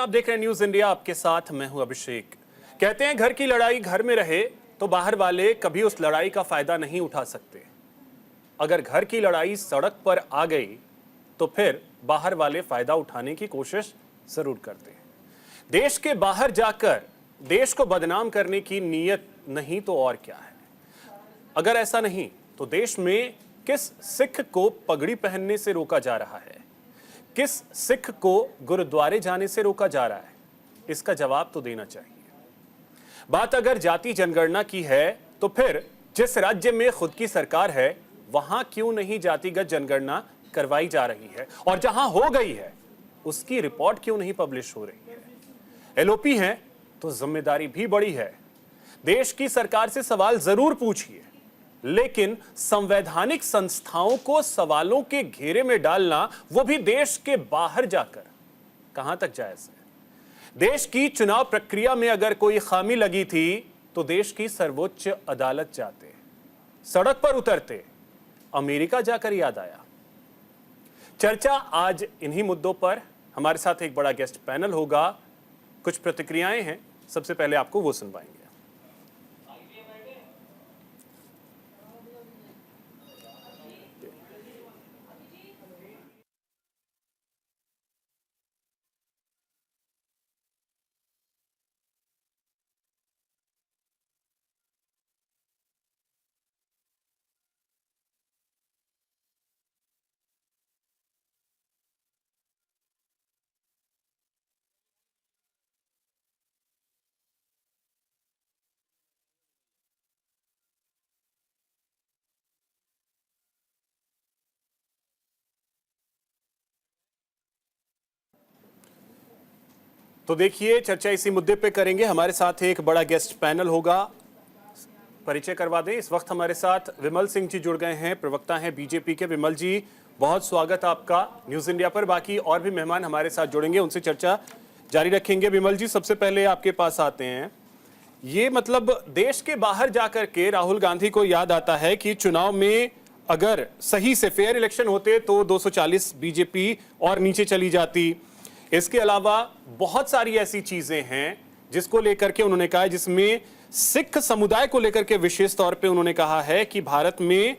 आप देख रहे हैं न्यूज इंडिया, आपके साथ मैं हूं अभिषेक। कहते हैं घर की लड़ाई घर में रहे तो बाहर वाले कभी उस लड़ाई का फायदा नहीं उठा सकते। अगर घर की लड़ाई सड़क पर आ गई तो फिर बाहर वाले फायदा उठाने की कोशिश जरूर करते हैं। देश के बाहर जाकर देश को बदनाम करने की नीयत नहीं तो और क्या है। अगर ऐसा नहीं तो देश में किस सिख को पगड़ी पहनने से रोका जा रहा है, किस सिख को गुरुद्वारे जाने से रोका जा रहा है, इसका जवाब तो देना चाहिए। बात अगर जाति जनगणना की है तो फिर जिस राज्य में खुद की सरकार है वहां क्यों नहीं जातिगत जनगणना करवाई जा रही है, और जहां हो गई है उसकी रिपोर्ट क्यों नहीं पब्लिश हो रही है। एलओपी है तो जिम्मेदारी भी बड़ी है। देश की सरकार से सवाल जरूर पूछिए, लेकिन संवैधानिक संस्थाओं को सवालों के घेरे में डालना, वो भी देश के बाहर जाकर, कहां तक जायज है। देश की चुनाव प्रक्रिया में अगर कोई खामी लगी थी तो देश की सर्वोच्च अदालत जाते, सड़क पर उतरते, अमेरिका जाकर याद आया। चर्चा आज इन्हीं मुद्दों पर। हमारे साथ एक बड़ा गेस्ट पैनल होगा, कुछ प्रतिक्रियाएं हैं, सबसे पहले आपको वो सुनवाएंगे। तो देखिए, चर्चा इसी मुद्दे पे करेंगे। हमारे साथ एक बड़ा गेस्ट पैनल होगा, परिचय करवा दें। इस वक्त हमारे साथ विमल सिंह जी जुड़ गए हैं, प्रवक्ता हैं बीजेपी के। विमल जी, बहुत स्वागत आपका न्यूज इंडिया पर। बाकी और भी मेहमान हमारे साथ जुड़ेंगे, उनसे चर्चा जारी रखेंगे। विमल जी, सबसे पहले आपके पास आते हैं। ये मतलब देश के बाहर जाकर के राहुल गांधी को याद आता है कि चुनाव में अगर सही से फेयर इलेक्शन होते तो 240 बीजेपी और नीचे चली जाती। इसके अलावा बहुत सारी ऐसी चीजें हैं जिसको लेकर के उन्होंने कहा है, जिसमें सिख समुदाय को लेकर के विशेष तौर पे उन्होंने कहा है कि भारत में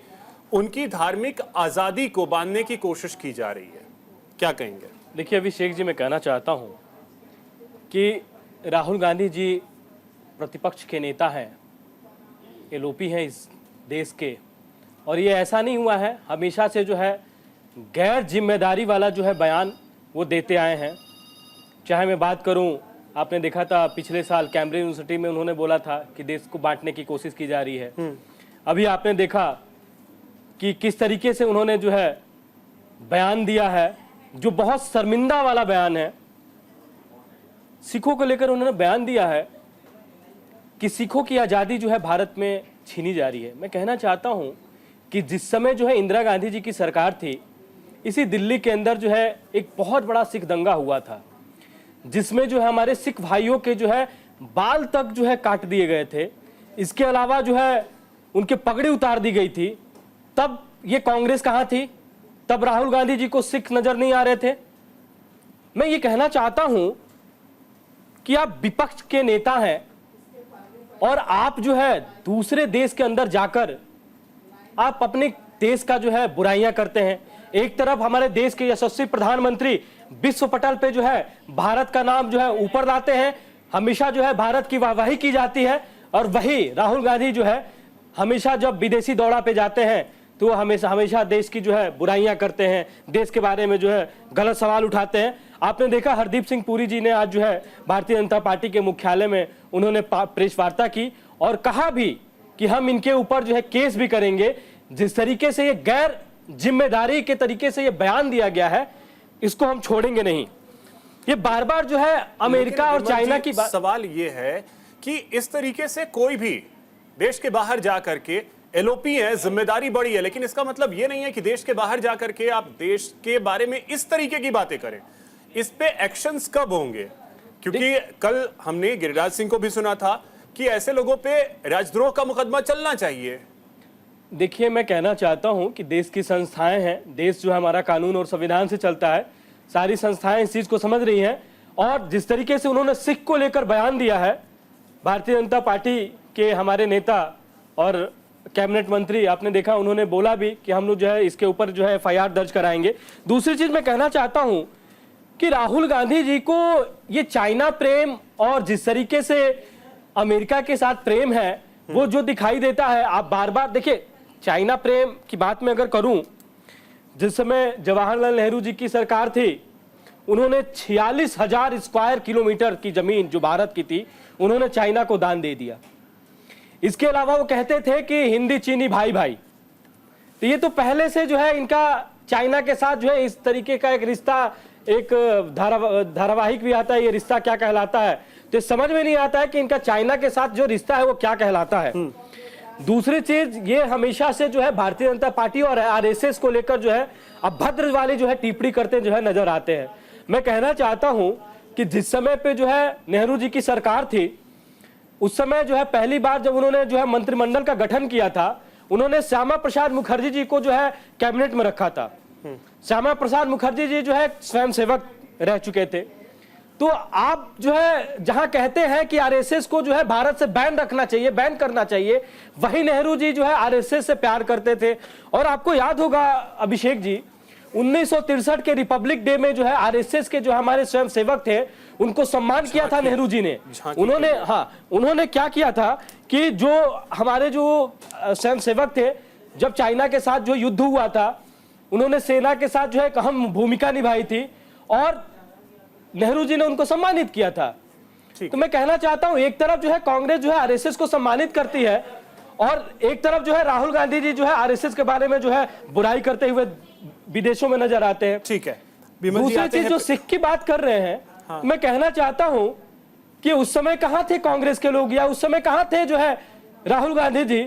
उनकी धार्मिक आजादी को बांधने की कोशिश की जा रही है। क्या कहेंगे? देखिए अभिषेक जी, मैं कहना चाहता हूं कि राहुल गांधी जी प्रतिपक्ष के नेता हैं, एलओपी हैं इस देश के, और ये ऐसा नहीं हुआ है, हमेशा से जो है गैर जिम्मेदारी वाला जो है बयान वो देते आए हैं। चाहे मैं बात करूं, आपने देखा था पिछले साल कैम्ब्रिज यूनिवर्सिटी में उन्होंने बोला था कि देश को बांटने की कोशिश की जा रही है। अभी आपने देखा कि किस तरीके से उन्होंने जो है बयान दिया है, जो बहुत शर्मिंदा वाला बयान है। सिखों को लेकर उन्होंने बयान दिया है कि सिखों की आज़ादी जो है भारत में छीनी जा रही है। मैं कहना चाहता हूं कि जिस समय जो है इंदिरा गांधी जी की सरकार थी, इसी दिल्ली के अंदर जो है एक बहुत बड़ा सिख दंगा हुआ था, जिसमें जो है हमारे सिख भाइयों के जो है बाल तक जो है काट दिए गए थे। इसके अलावा जो है उनके पगड़ी उतार दी गई थी। तब ये कांग्रेस कहाँ थी? तब राहुल गांधी जी को सिख नजर नहीं आ रहे थे। मैं ये कहना चाहता हूं कि आप विपक्ष के नेता हैं और आप जो है दूसरे देश के अंदर जाकर आप अपने देश का जो है बुराइयां करते हैं। एक तरफ हमारे देश के यशस्वी प्रधानमंत्री विश्व पटल पे जो है भारत का नाम जो है ऊपर लाते हैं, हमेशा जो है भारत की वाहवाही की जाती है, और वही राहुल गांधी जो है हमेशा जब विदेशी दौरा पे जाते हैं तो हमेशा देश की जो है बुराइयां करते हैं, देश के बारे में जो है गलत सवाल उठाते हैं। आपने देखा हरदीप सिंह पुरी जी ने आज जो है भारतीय जनता पार्टी के मुख्यालय में उन्होंने प्रेस वार्ता की और कहा भी कि हम इनके ऊपर जो है केस भी करेंगे। जिस तरीके से ये गैर जिम्मेदारी के तरीके से ये बयान दिया गया है, इसको हम छोड़ेंगे नहीं। ये बार बार जो है अमेरिका और चाइना की बात। सवाल ये है कि इस तरीके से कोई भी देश के बाहर जाकर के, एलओपी है, जिम्मेदारी बड़ी है, लेकिन इसका मतलब ये नहीं है कि देश के बाहर जाकर के आप देश के बारे में इस तरीके की बातें करें। इस पे एक्शंस कब होंगे? क्योंकि कल हमने गिरिराज सिंह को भी सुना था कि ऐसे लोगों पे राजद्रोह का मुकदमा चलना चाहिए। देखिए, मैं कहना चाहता हूं कि देश की संस्थाएं हैं, देश जो है हमारा कानून और संविधान से चलता है, सारी संस्थाएं इस चीज को समझ रही हैं और जिस तरीके से उन्होंने सिख को लेकर बयान दिया है, भारतीय जनता पार्टी के हमारे नेता और कैबिनेट मंत्री, आपने देखा उन्होंने बोला भी कि हम लोग जो है इसके ऊपर जो है एफआईआर दर्ज कराएंगे। दूसरी चीज मैं कहना चाहता हूं कि राहुल गांधी जी को ये चाइना प्रेम और जिस तरीके से अमेरिका के साथ प्रेम है वो जो दिखाई देता है, आप बार बार देखिए, चाइना प्रेम की बात मैं अगर करूं, जिस समय जवाहरलाल नेहरू जी की सरकार थी, उन्होंने 46,000 स्क्वायर किलोमीटर की जमीन जो भारत की थी उन्होंने चाइना को दान दे दिया। इसके अलावा वो कहते थे कि हिंदी चीनी भाई भाई। तो ये तो पहले से जो है इनका चाइना के साथ जो है इस तरीके का एक रिश्ता, एक धारावाहिक भी आता है, ये रिश्ता क्या कहलाता है, तो समझ में नहीं आता है कि इनका चाइना के साथ जो रिश्ता है वो क्या कहलाता है। दूसरी चीज, ये हमेशा से जो है भारतीय जनता पार्टी और आरएसएस को लेकर जो है अभद्र वाली जो है टिप्पणी करते जो है नजर आते हैं। मैं कहना चाहता हूं कि जिस समय पे जो है नेहरू जी की सरकार थी, उस समय जो है पहली बार जब उन्होंने जो है मंत्रिमंडल का गठन किया था, उन्होंने श्यामा प्रसाद मुखर्जी जी को जो है कैबिनेट में रखा था। श्यामा प्रसाद मुखर्जी जी जो है स्वयंसेवक रह चुके थे। तो आप जो है जहां कहते हैं कि आरएसएस को जो है भारत से बैन रखना चाहिए, बैन करना चाहिए, वही नेहरू जी जो है आरएसएस से प्यार करते थे। और आपको याद होगा अभिषेक जी, 1963 के रिपब्लिक डे में जो है आरएसएस के जो हमारे स्वयंसेवक थे उनको सम्मान किया था नेहरू जी ने। उन्होंने क्या किया था कि जो हमारे जो स्वयंसेवक थे, जब चाइना के साथ जो युद्ध हुआ था, उन्होंने सेना के साथ जो है एक अहम भूमिका निभाई थी और नेहरू जी ने उनको सम्मानित किया था। तो मैं कहना चाहता हूं, एक तरफ जो है कांग्रेस जो है आरएसएस को सम्मानित करती है और एक तरफ जो है राहुल गांधी जी जो है आरएसएस के बारे में जो है बुराई करते हुए विदेशों में नजर आते हैं। ठीक है। दूसरी चीज, जो सिख की बात कर रहे हैं, मैं कहना चाहता हूं कि उस समय कहां थे कांग्रेस के लोग, या उस समय कहां थे जो है राहुल गांधी जी,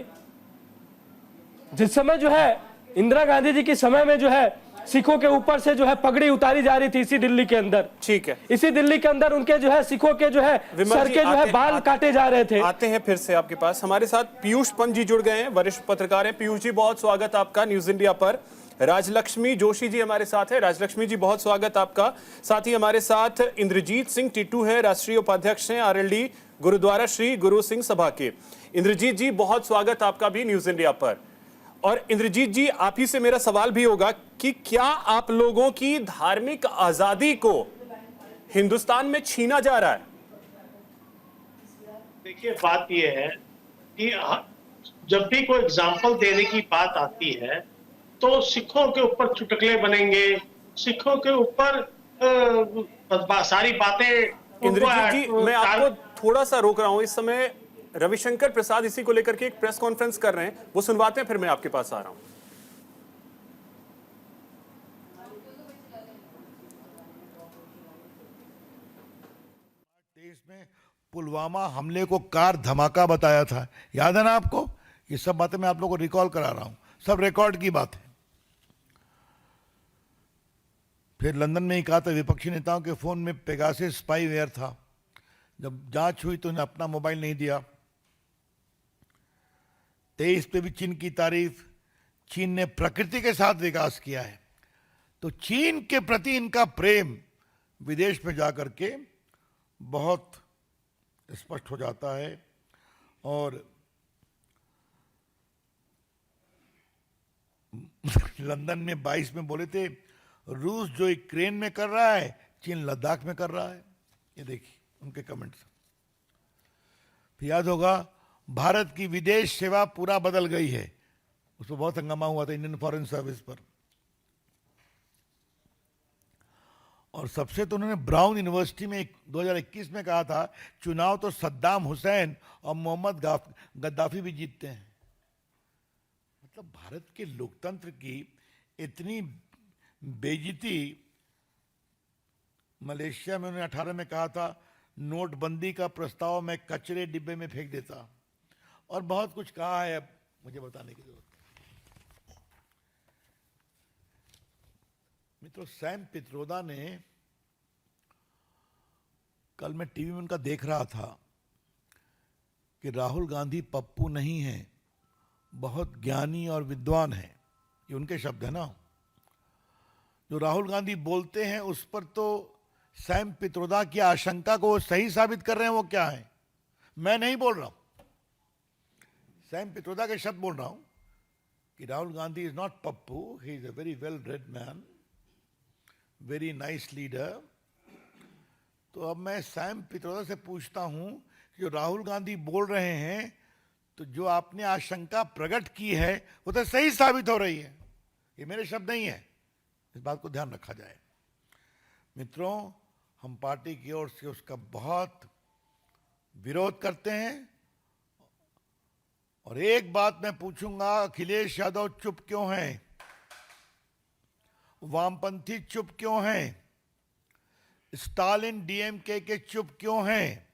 जिस समय जो है इंदिरा गांधी जी के समय में जो है सिखों के ऊपर से जो है पगड़ी उतारी जा रही थी इसी दिल्ली के अंदर। ठीक है। इसी दिल्ली के अंदर उनके जो है सिखों के जो है सर के जो है बाल काटे जा रहे थे। आते हैं फिर से आपके पास, हमारे साथ पीयूष पंत जी जुड़ गए हैं, वरिष्ठ पत्रकार हैं। पीयूष जी, बहुत स्वागत आपका न्यूज इंडिया पर। राजलक्ष्मी जोशी जी हमारे साथ है। राजलक्ष्मी जी, बहुत स्वागत आपका। साथ ही हमारे साथ इंद्रजीत सिंह टिट्टू है, राष्ट्रीय उपाध्यक्ष हैं आरएलडी गुरुद्वारा श्री गुरु सिंह सभा के। इंद्रजीत जी, बहुत स्वागत आपका भी न्यूज इंडिया पर। और इंद्रजीत जी, आप ही से मेरा सवाल भी होगा कि क्या आप लोगों की धार्मिक आजादी को हिंदुस्तान में छीना जा रहा है? देखिए, बात यह है कि जब भी कोई एग्जाम्पल देने की बात आती है तो सिखों के ऊपर चुटकुले बनेंगे, सिखों के ऊपर सारी बातें। इंद्रजीत जी, मैं आपको थोड़ा सा रोक रहा हूं। इस समय रविशंकर प्रसाद इसी को लेकर के एक प्रेस कॉन्फ्रेंस कर रहे हैं, वो सुनवाते हैं, फिर मैं आपके पास आ रहा हूं। देश में पुलवामा हमले को कार धमाका बताया था, याद है ना आपको? ये सब बातें मैं आप लोगों को रिकॉल करा रहा हूं, सब रिकॉर्ड की बात है। फिर लंदन में ही कहा था विपक्षी नेताओं के फोन में पेगासस स्पाईवेयर था। जब जांच हुई तो उन्हें अपना मोबाइल नहीं दिया। 23 पे भी चीन की तारीफ। चीन ने प्रकृति के साथ विकास किया है, तो चीन के प्रति इनका प्रेम विदेश में जाकर के बहुत स्पष्ट हो जाता है। और लंदन में 22 में बोले थे, रूस जो यूक्रेन में कर रहा है चीन लद्दाख में कर रहा है। ये देखिए उनके कमेंट्स। फिर याद होगा, भारत की विदेश सेवा पूरा बदल गई है, उस पर बहुत हंगामा हुआ था इंडियन फॉरेन सर्विस पर। और सबसे तो उन्होंने ब्राउन यूनिवर्सिटी में 2021 में कहा था, चुनाव तो सद्दाम हुसैन और मोहम्मद गद्दाफी भी जीतते हैं। मतलब भारत के लोकतंत्र की इतनी बेइज्जती। मलेशिया में उन्होंने 18 में कहा था, नोटबंदी का प्रस्ताव मैं कचरे डिब्बे में फेंक देता। और बहुत कुछ कहा है, अब मुझे बताने की जरूरत है। मित्रों, सैम पित्रोदा ने, कल मैं टीवी में उनका देख रहा था कि राहुल गांधी पप्पू नहीं है, बहुत ज्ञानी और विद्वान है। ये उनके शब्द है ना। जो राहुल गांधी बोलते हैं उस पर तो सैम पित्रोदा की आशंका को वो सही साबित कर रहे हैं, वो क्या है? मैं नहीं बोल रहा हूं, सैम पित्रोदा के शब्द बोल रहा हूं कि Rahul Gandhi is not Pappu, he is a very well read man, very nice leader. तो अब मैं सैम पित्रोदा से पूछता हूं कि जो राहुल गांधी बोल रहे हैं, तो जो आपने आशंका प्रकट की है वो तो सही साबित हो रही है। ये मेरे शब्द नहीं है, इस बात को ध्यान रखा जाए। मित्रों, हम पार्टी की ओर से उसका बहुत विरोध करते हैं। और एक बात मैं पूछूंगा, अखिलेश यादव चुप क्यों हैं? वामपंथी चुप क्यों हैं? स्टालिन डीएमके के चुप क्यों हैं?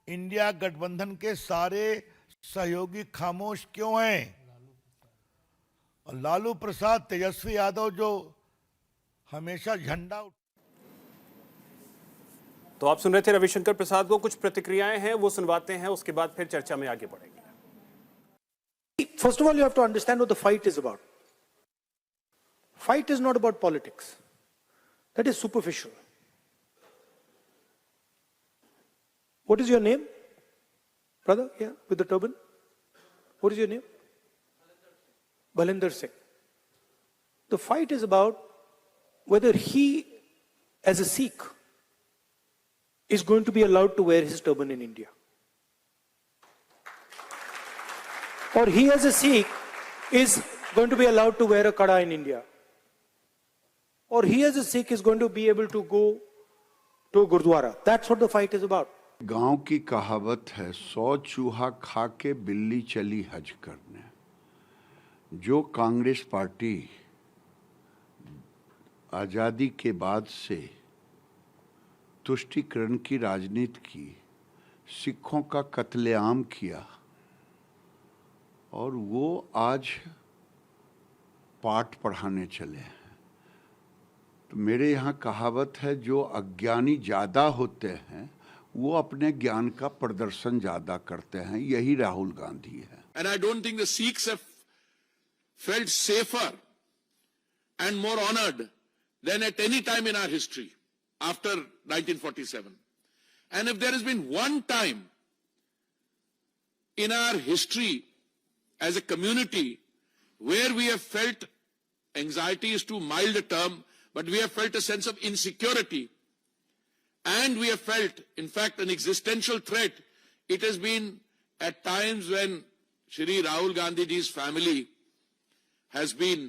इंडिया गठबंधन के सारे सहयोगी खामोश क्यों हैं? और लालू प्रसाद, तेजस्वी यादव जो हमेशा झंडा तो आप सुन रहे थे रविशंकर प्रसाद को। कुछ प्रतिक्रियाएं हैं वो सुनवाते हैं, उसके बाद फिर चर्चा में आगे बढ़ेंगे। First of all, you have to understand what the fight is about. Fight is not about politics. That is superficial. What is your name? Brother, yeah, with the turban. What is your name? Balinder Singh. The fight is about whether he, as a Sikh, is going to be allowed to wear his turban in India. Or he as a Sikh is going to be allowed to wear a kada in India. Or he as a Sikh is going to be able to go to a Gurdwara. That's what the fight is about. गांव की कहावत है, 100 चूहा खा के बिल्ली चली हज करने। जो कांग्रेस पार्टी आज़ादी के बाद से तुष्टीकरण की राजनीति की, सिखों का कत्लेआम किया, और वो आज पाठ पढ़ाने चले हैं। तो मेरे यहाँ कहावत है, जो अज्ञानी ज़्यादा होते हैं वो अपने ज्ञान का प्रदर्शन ज़्यादा करते हैं। यही राहुल गांधी है। And I don't think the Sikhs have felt safer and more honored than at any time in our history after 1947. And if there has been one time in our history as a community where we have felt, anxiety is too mild a term, but we have felt a sense of insecurity, and we have felt, in fact, an existential threat, it has been at times when Shri Rahul Gandhi ji's family has been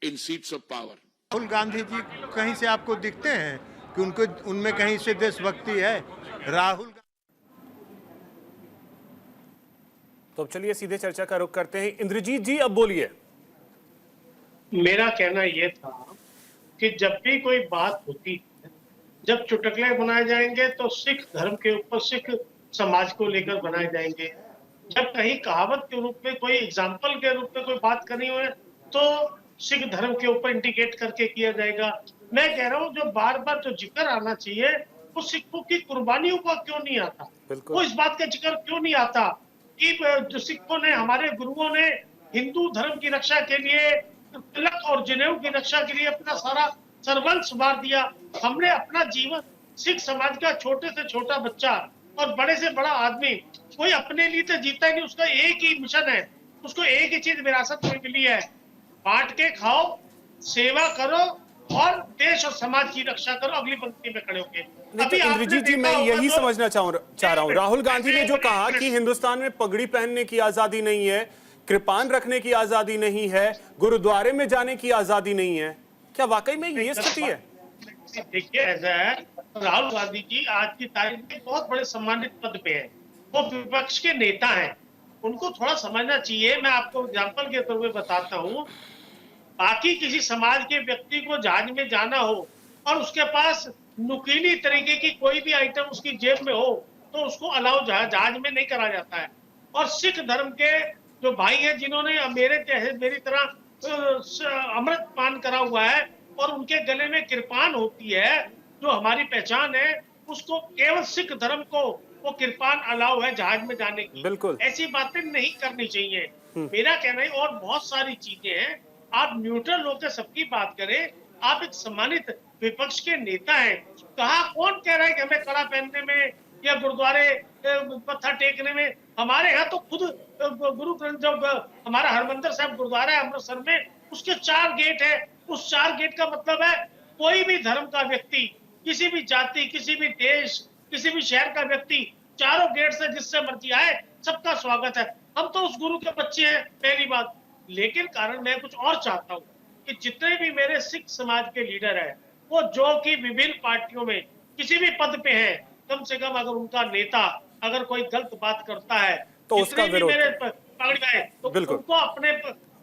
in seats of power. Rahul Gandhi ji कहीं से आपको दिखते हैं कि उनको उनमें कहीं से देशभक्ति है? राहुल तो अब चलिए सीधे चर्चा का रुख करते हैं। इंद्रजीत जी, अब बोलिए। मेरा कहना यह था कि जब भी कोई बात होती है, जब चुटकुले बनाए जाएंगे तो सिख धर्म के ऊपर, सिख समाज को लेकर बनाए जाएंगे। जब कहीं कहावत के रूप में, कोई एग्जाम्पल के रूप में कोई बात करनी हो तो सिख धर्म के ऊपर इंडिकेट करके किया जाएगा। मैं कह रहा हूं, जो बार बार जो जिक्र आना चाहिए वो सिखों की कुर्बानियों का क्यों नहीं आता? वो इस बात का जिक्र क्यों नहीं आता कि जो सिखों ने, हमारे गुरुओं ने हिंदू धर्म की रक्षा के लिए, तिलक और जनेऊ की रक्षा के लिए अपना सारा सर्वंस वार दिया। हमने अपना जीवन, सिख समाज का छोटे से छोटा बच्चा और बड़े से बड़ा आदमी, कोई अपने लिए तो जीता ही नहीं। उसका एक ही मिशन है, उसको एक ही चीज विरासत में मिली है, बांट के खाओ, सेवा करो और देश और समाज की रक्षा करो। अगली पंक्ति में खड़े होके अभी इंद्रजीत जी, मैं यही समझना चाह रहा हूं। राहुल गांधी ने जो कहा कि हिंदुस्तान में पगड़ी पहनने की आजादी नहीं है, कृपान रखने की आजादी नहीं है, गुरुद्वारे में जाने की आजादी नहीं है, क्या वाकई में ये स्थिति है? देखिए, ऐसा है, राहुल गांधी जी आज की तारीख में बहुत बड़े सम्मानित पद पे हैं, वो विपक्ष के नेता हैं, उनको थोड़ा समझना चाहिए। मैं आपको एग्जाम्पल के तौर पे बताता हूँ, बाकी किसी समाज के व्यक्ति को जहाज में जाना हो और उसके पास नुकीली तरीके की कोई भी आइटम उसकी जेब में हो तो उसको अलाउ जहाज में नहीं करा जाता है। और सिख धर्म के जो भाई हैं, जिन्होंने मेरी तरह अमृत पान करा हुआ है और उनके गले में कृपान होती है, जो हमारी पहचान है, उसको केवल सिख धर्म को वो कृपान अलाउ है जहाज में जाने की। बिल्कुल ऐसी बातें नहीं करनी चाहिए। मेरा कहना है, और बहुत सारी चीजें हैं, आप न्यूट्रल होकर सबकी बात करें। आप एक सम्मानित विपक्ष के नेता हैं, कहा कौन कह रहा है कि हमें कड़ा पहनने में या गुरुद्वारे मत्था टेकने में? हमारे यहाँ तो खुद गुरु ग्रंथ जब हमारा हरमंदिर साहब गुरुद्वारा है अमृतसर में, उसके 4 गेट है। उस 4 गेट का मतलब है कोई भी धर्म का व्यक्ति, किसी भी जाति, किसी भी देश, किसी भी शहर का व्यक्ति चारों गेट से जिससे मर्जी आए, सबका स्वागत है। हम तो उस गुरु के बच्चे हैं, पहली बात। लेकिन कारण मैं कुछ और चाहता हूँ कि जितने भी मेरे सिख समाज के लीडर हैं, वो जो कि विभिन्न पार्टियों में किसी भी पद पे हैं, कम से कम अगर उनका नेता अगर कोई गलत बात करता है तो उसका जितने भी विरोध मेरे पगड़ी है, तो बिल्कुल। उनको अपने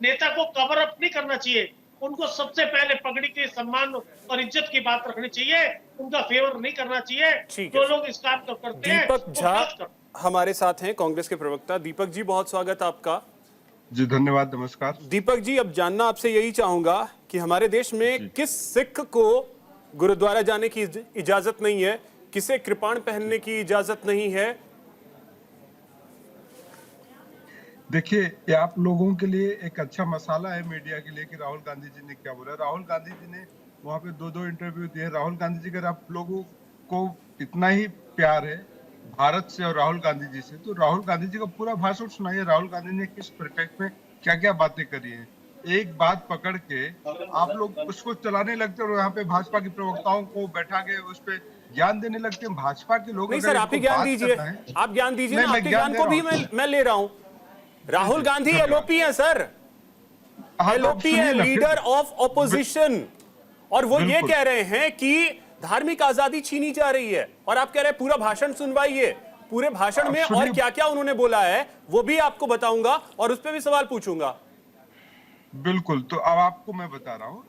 नेता को कवर अप नहीं करना चाहिए। उनको सबसे पहले पगड़ी के सम्मान और इज्जत की बात रखनी चाहिए, उनका फेवर नहीं करना चाहिए। ठीक है। जो लोग इस काम को करते हैं दीपक वो झा गलत करते हैं। हमारे साथ हैं, कांग्रेस के प्रवक्ता। दीपक जी, बहुत स्वागत आपका। जी धन्यवाद, नमस्कार। दीपक जी, अब जानना आपसे यही चाहूंगा कि हमारे देश में किस सिख को गुरुद्वारा जाने की इजाजत नहीं है, किसे कृपाण पहनने की इजाजत नहीं है? देखिए, ये आप लोगों के लिए एक अच्छा मसाला है मीडिया के लिए कि राहुल गांधी जी ने क्या बोला। राहुल गांधी जी ने वहां पे 2 इंटरव्यू दिए। राहुल गांधी जी, अगर आप लोगों को इतना ही प्यार है भारत से और राहुल गांधी जी से, तो राहुल गांधी जी का पूरा भाषण सुनाइए। राहुल गांधी ने किस परिप्रेक्ष्य में क्या क्या बातें करी हैं। एक बात पकड़ के आप लोग उसको चलाने लगते और यहाँ पे भाजपा के प्रवक्ताओं को बैठा के उस पर ज्ञान देने लगते हैं। भाजपा के लोग नहीं सर, आप ही ज्ञान दीजिए, आप ज्ञान दीजिए ना। आपके ज्ञान को भी मैं ले रहा हूं। राहुल गांधी एलओपी है सर, एलओपी है, लीडर ऑफ ऑपोजिशन, और वो ये कह रहे हैं कि धार्मिक आजादी छीनी जा रही है, और आप कह रहे हैं पूरा भाषण सुनवाइए। पूरे भाषण में और क्या क्या उन्होंने बोला है वो भी आपको बताऊंगा और उस पर भी सवाल पूछूंगा। बिल्कुल, तो अब आपको मैं बता रहा हूँ,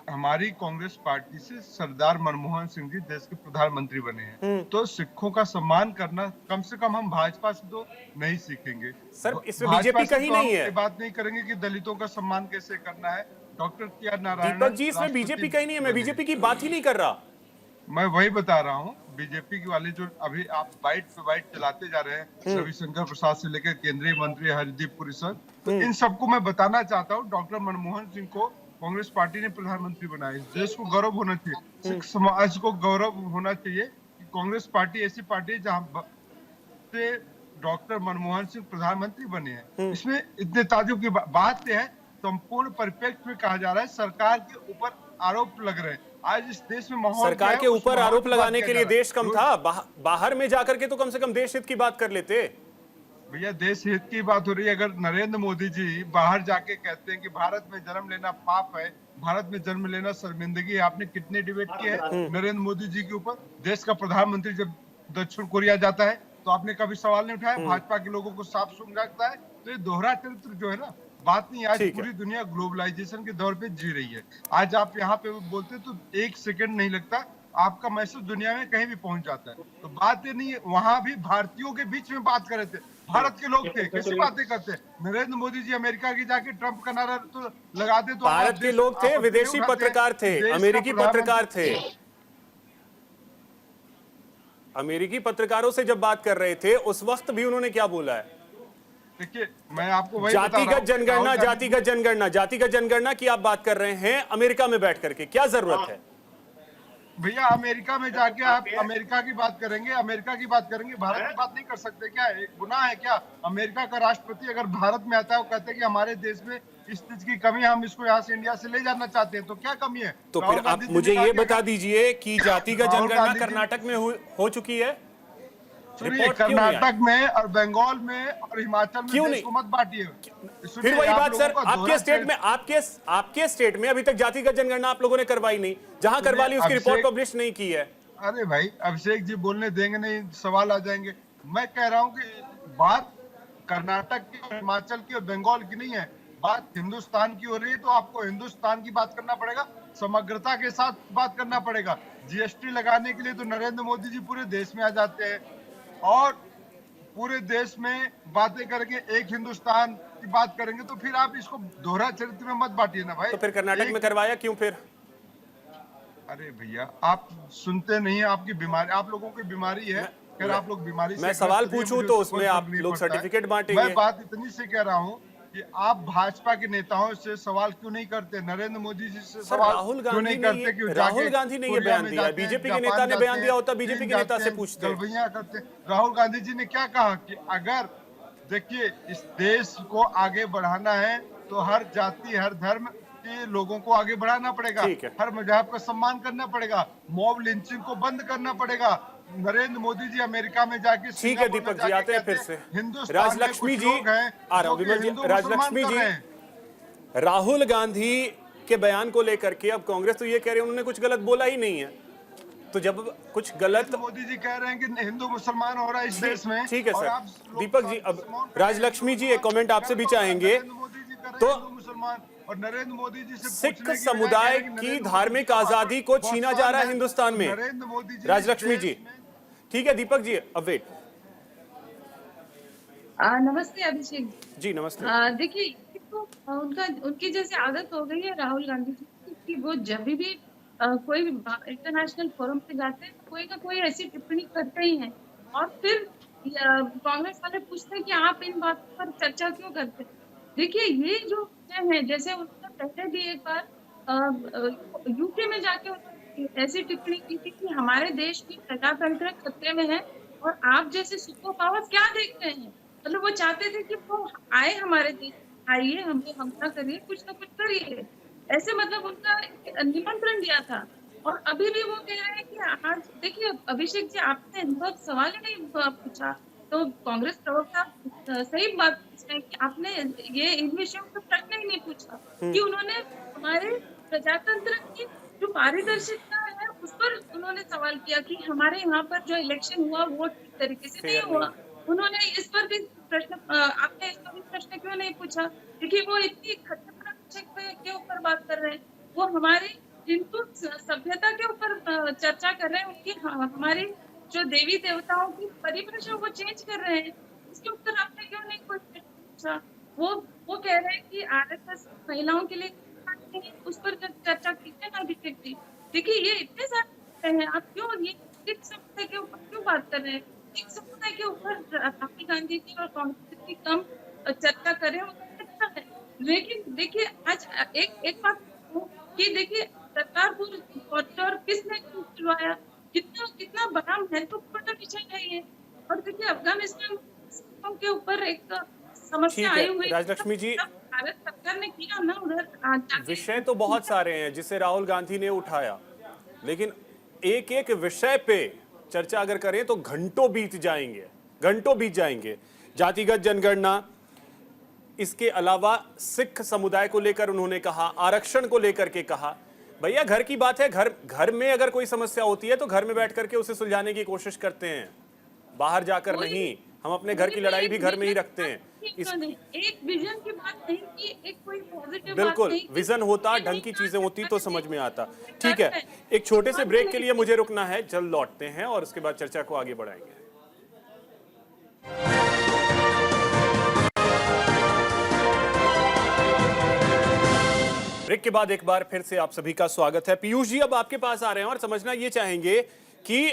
हमारी कांग्रेस पार्टी से सरदार मनमोहन सिंह जी देश के प्रधानमंत्री बने हैं, तो सिखों का सम्मान करना कम से कम हम भाजपा से तो नहीं सीखेंगे। सर, इसमें बीजेपी कहीं नहीं है। बात नहीं करेंगे कि दलितों का सम्मान कैसे करना है। डॉक्टर के नारायण दीपक जी, इसमें बीजेपी कहीं नहीं है। मैं बीजेपी की बात ही नहीं कर रहा। मैं वही बता रहा हूँ, बीजेपी के वाले जो अभी आप बाइट पे बाइट चलाते जा रहे हैं, रविशंकर प्रसाद से लेकर केंद्रीय मंत्री हरदीप पुरी सर, तो इन सबको मैं बताना चाहता हूँ, डॉक्टर मनमोहन सिंह को कांग्रेस पार्टी ने प्रधानमंत्री बनाया। इस देश को गौरव होना चाहिए, सिख समाज को गौरव होना चाहिए कि कांग्रेस पार्टी ऐसी पार्टी है जहाँ से डॉक्टर मनमोहन सिंह प्रधानमंत्री बने हैं। इसमें इतने ताजुब की बात है, संपूर्ण परिप्रेक्ष्य में कहा जा रहा है सरकार के ऊपर आरोप लग रहे हैं। आज इस देश में माहौल सरकार के ऊपर आरोप लगाने के लिए देश कम था, बाहर में जाकर के तो कम से कम देश हित की बात कर लेते। भैया, देश हित की बात हो रही है। अगर नरेंद्र मोदी जी बाहर जाके कहते हैं कि भारत में जन्म लेना पाप है, भारत में जन्म लेना शर्मिंदगी है, आपने कितने डिबेट किए हैं नरेंद्र मोदी जी के ऊपर? देश का प्रधानमंत्री जब दक्षिण कोरिया जाता है तो आपने कभी सवाल नहीं उठाया? भाजपा के लोगों को साफ सुनता है। तो ये दोहरा चरित्र जो है ना, बात नहीं। आज पूरी दुनिया ग्लोबलाइजेशन के दौर पे जी रही है। आज आप यहाँ पे बोलते तो 1 सेकंड नहीं लगता, आपका मैसेज दुनिया में कहीं भी पहुंच जाता है। तो बात ये नहीं है, वहां भी भारतीयों के बीच में बात कर रहे थे, भारत के लोग थे, कैसी बातें करते हैं। नरेंद्र मोदी जी अमेरिका की जाके ट्रंप का नारा तो लगाते, तो भारत के लोग थे, विदेशी पत्रकार थे, अमेरिकी पत्रकार थे। अमेरिकी पत्रकारों से जब बात कर रहे थे उस वक्त भी उन्होंने क्या बोला है? देखिए, मैं आपको वही जातिगत जनगणना, जातिगत जनगणना, जातिगत जनगणना की आप बात कर रहे हैं अमेरिका में बैठ करके, क्या जरूरत है? भैया, अमेरिका में जाके आप अमेरिका की बात करेंगे, अमेरिका की बात करेंगे, भारत की बात नहीं कर सकते क्या? एक गुनाह है क्या? अमेरिका का राष्ट्रपति अगर भारत में आता है, वो कहते हैं कि हमारे देश में इस चीज की कमी है, हम इसको यहाँ से इंडिया से ले जाना चाहते हैं, तो क्या कमी है? तो फिर आप मुझे ये बता दीजिए कि जातिगत जनगणना कर्नाटक में हो चुकी है? कर्नाटक में और बंगाल में और हिमाचल में क्यों देश को मत बांटिए। फिर वही बात सर, आपके स्टेट में, आपके स्टेट में अभी तक जातिगत जनगणना आप लोगों ने करवाई नहीं, जहां करवा ली उसकी रिपोर्ट पब्लिश नहीं की है। अरे भाई, अभिषेक जी बोलने देंगे नहीं, सवाल आ जाएंगे। मैं कह रहा हूं कि बात कर्नाटक की, हिमाचल की और बंगाल की नहीं है, बात हिंदुस्तान की हो रही है। तो आपको हिंदुस्तान की बात करना पड़ेगा, समग्रता के साथ बात करना पड़ेगा। जीएसटी लगाने के लिए तो नरेंद्र मोदी जी पूरे देश में आ जाते हैं और पूरे देश में बातें करेंगे, एक हिंदुस्तान की बात करेंगे, तो फिर आप इसको दोहरा चरित्र में मत बांटिए ना भाई। तो फिर कर्नाटक में करवाया क्यों फिर? अरे भैया, आप सुनते नहीं है, आपकी बीमारी, आप लोगों की बीमारी है। अगर आप लोग बीमारी मैं सवाल पूछूं तो उसमें आप लोग सर्टिफिकेट बांटेंगे। मैं बात इतनी से कह रहा हूं कि आप भाजपा के नेताओं से सवाल क्यों नहीं करते, नरेंद्र मोदी जी से सर, सवाल राहुल क्यों नहीं गांधी करते कि ने राहुल गांधी ने ये बयान दिया है, बीजेपी के नेता ने बयान दिया होता, बीजेपी के नेता से पूछते। गलबैया करते। राहुल गांधी जी ने क्या कहा कि अगर देखिए इस देश को आगे बढ़ाना है तो हर जाति हर धर्म के लोगों को आगे बढ़ाना पड़ेगा, ठीक है। हर मजहब का सम्मान करना पड़ेगा, मॉब लिंचिंग को बंद करना पड़ेगा। नरेंद्र मोदी जी अमेरिका में जाके ठीक है दीपक जी, आते हैं फिर से। राजलक्ष्मी जी आ रहा हूं, विमल जी, राजलक्ष्मी जी, राहुल गांधी के बयान को लेकर के अब कांग्रेस तो ये कह रही है उन्होंने कुछ गलत बोला ही नहीं है, तो जब कुछ गलत मोदी जी कह रहे हैं कि हिंदू मुसलमान हो रहा है इस देश में। ठीक है और सर। आप लोग दीपक जी, अब राजलक्ष्मी जी एक कमेंट आपसे भी चाहेंगे। नरेंद्र मोदी जी कर रहे तो हैं हिंदू मुसलमान, और नरेंद्र मोदी जी से सिख पूछने की समुदाय बजाय कह रहे हैं कि की नरेंद्र धार्मिक मोदी जी आजादी को बहुत छीना स्वार्थ जा रहा है है। हिंदुस्तान में। नरेंद्र मोदी जी राजलक्ष्मी जी, देश में- ठीक है दीपक जी, अब वेट। नमस्ते अभिषेक जी नमस्ते। देखिए तो उनकी जैसे आदत हो गई है राहुल गांधी जी की कि वो जब भी कोई इंटरनेशनल फोरम पे जाते हैं तो कोई ना कोई ऐसी टिप्पणी करते ही हैं, और फिर कांग्रेस वाले पूछते हैं कि आप इन बातों पर चर्चा क्यों करते हैं। देखिए ये जो है, जैसे उन्होंने पहले भी एक बार यूके में जाके उन्होंने ऐसी टिप्पणी की थी कि हमारे देश की प्रजातंत्र खतरे में है और आप जैसे सुपर पावर क्या देख रहे हैं। मतलब वो चाहते थे कि वो आए हमारे देश, आइए हमें हमला करिए, कुछ ना कुछ करिए, ऐसे मतलब उनका निमंत्रण दिया था। और अभी भी वो कह रहे हैं कि आज देखिए अभिषेक जी, आपने इन पर सवाल ही नहीं पूछा, तो कांग्रेस प्रवक्ता सही बात पूछ रहे हैं कि आपने ये इन विषयों पर प्रश्न ही नहीं पूछा कि उन्होंने हमारे प्रजातंत्र की जो पारदर्शिता है उस पर उन्होंने सवाल किया कि हमारे यहाँ पर जो इलेक्शन हुआ वो ठीक तरीके से नहीं हुआ। उन्होंने इस पर भी प्रश्न आपने इस पर भी प्रश्न क्यों नहीं पूछा? देखिए वो इतनी खतरनाक विषय के ऊपर बात कर रहे हैं, वो हमारी हिंदू सभ्यता के ऊपर चर्चा कर रहे हैं, उनकी हमारी जो देवी देवताओं की परिभाषा वो चेंज कर रहे हैं, इसके ऊपर आपने क्यों नहीं कोई प्रश्न पूछा? वो कह रहे हैं कि आरएसएस महिलाओं के लिए उस पर चर्चा कीजिए ना अभिषेक जी। देखिए ये इतने सारे हैं, आप क्यों ये सिख समुदाय के ऊपर क्यों बात कर रहे हैं? सिख समुदाय के ऊपर राहुल गांधी जी और कांग्रेस की कम चर्चा कर रहे हैं, अच्छा है। लेकिन देखिए आज एक बात कि देखिए करतारपुर कॉरिडोर किसने खुलवाया, कितना बड़ा महत्वपूर्ण विषय है ये। और देखिए अफगानिस्तान के ऊपर एक समस्या आई हुई, राजलक्ष्मी जी, भारत सरकार ने किया ना उधर विषय तो बहुत सारे हैं जिसे राहुल गांधी ने उठाया, लेकिन एक एक विषय पे चर्चा अगर करें तो घंटों बीत जाएंगे। जातिगत जनगणना, इसके अलावा सिख समुदाय को लेकर उन्होंने कहा, आरक्षण को लेकर के कहा। भैया घर की बात है, घर में अगर कोई समस्या होती है तो घर में बैठ करके उसे सुलझाने की कोशिश करते हैं, बाहर जाकर नहीं। हम अपने घर की लड़ाई भी घर में ही रखते हैं। एक विजन की बात नहीं की, एक कोई पॉजिटिव बिल्कुल, विजन होता, ढंग की चीजें होती तो समझ में आता। ठीक है, एक छोटे से ब्रेक के लिए मुझे रुकना है, जल्द लौटते हैं और उसके बाद चर्चा को आगे बढ़ाएंगे। ब्रेक के बाद एक बार फिर से आप सभी का स्वागत है। पीयूष जी अब आपके पास आ रहे हैं और समझना ये चाहेंगे कि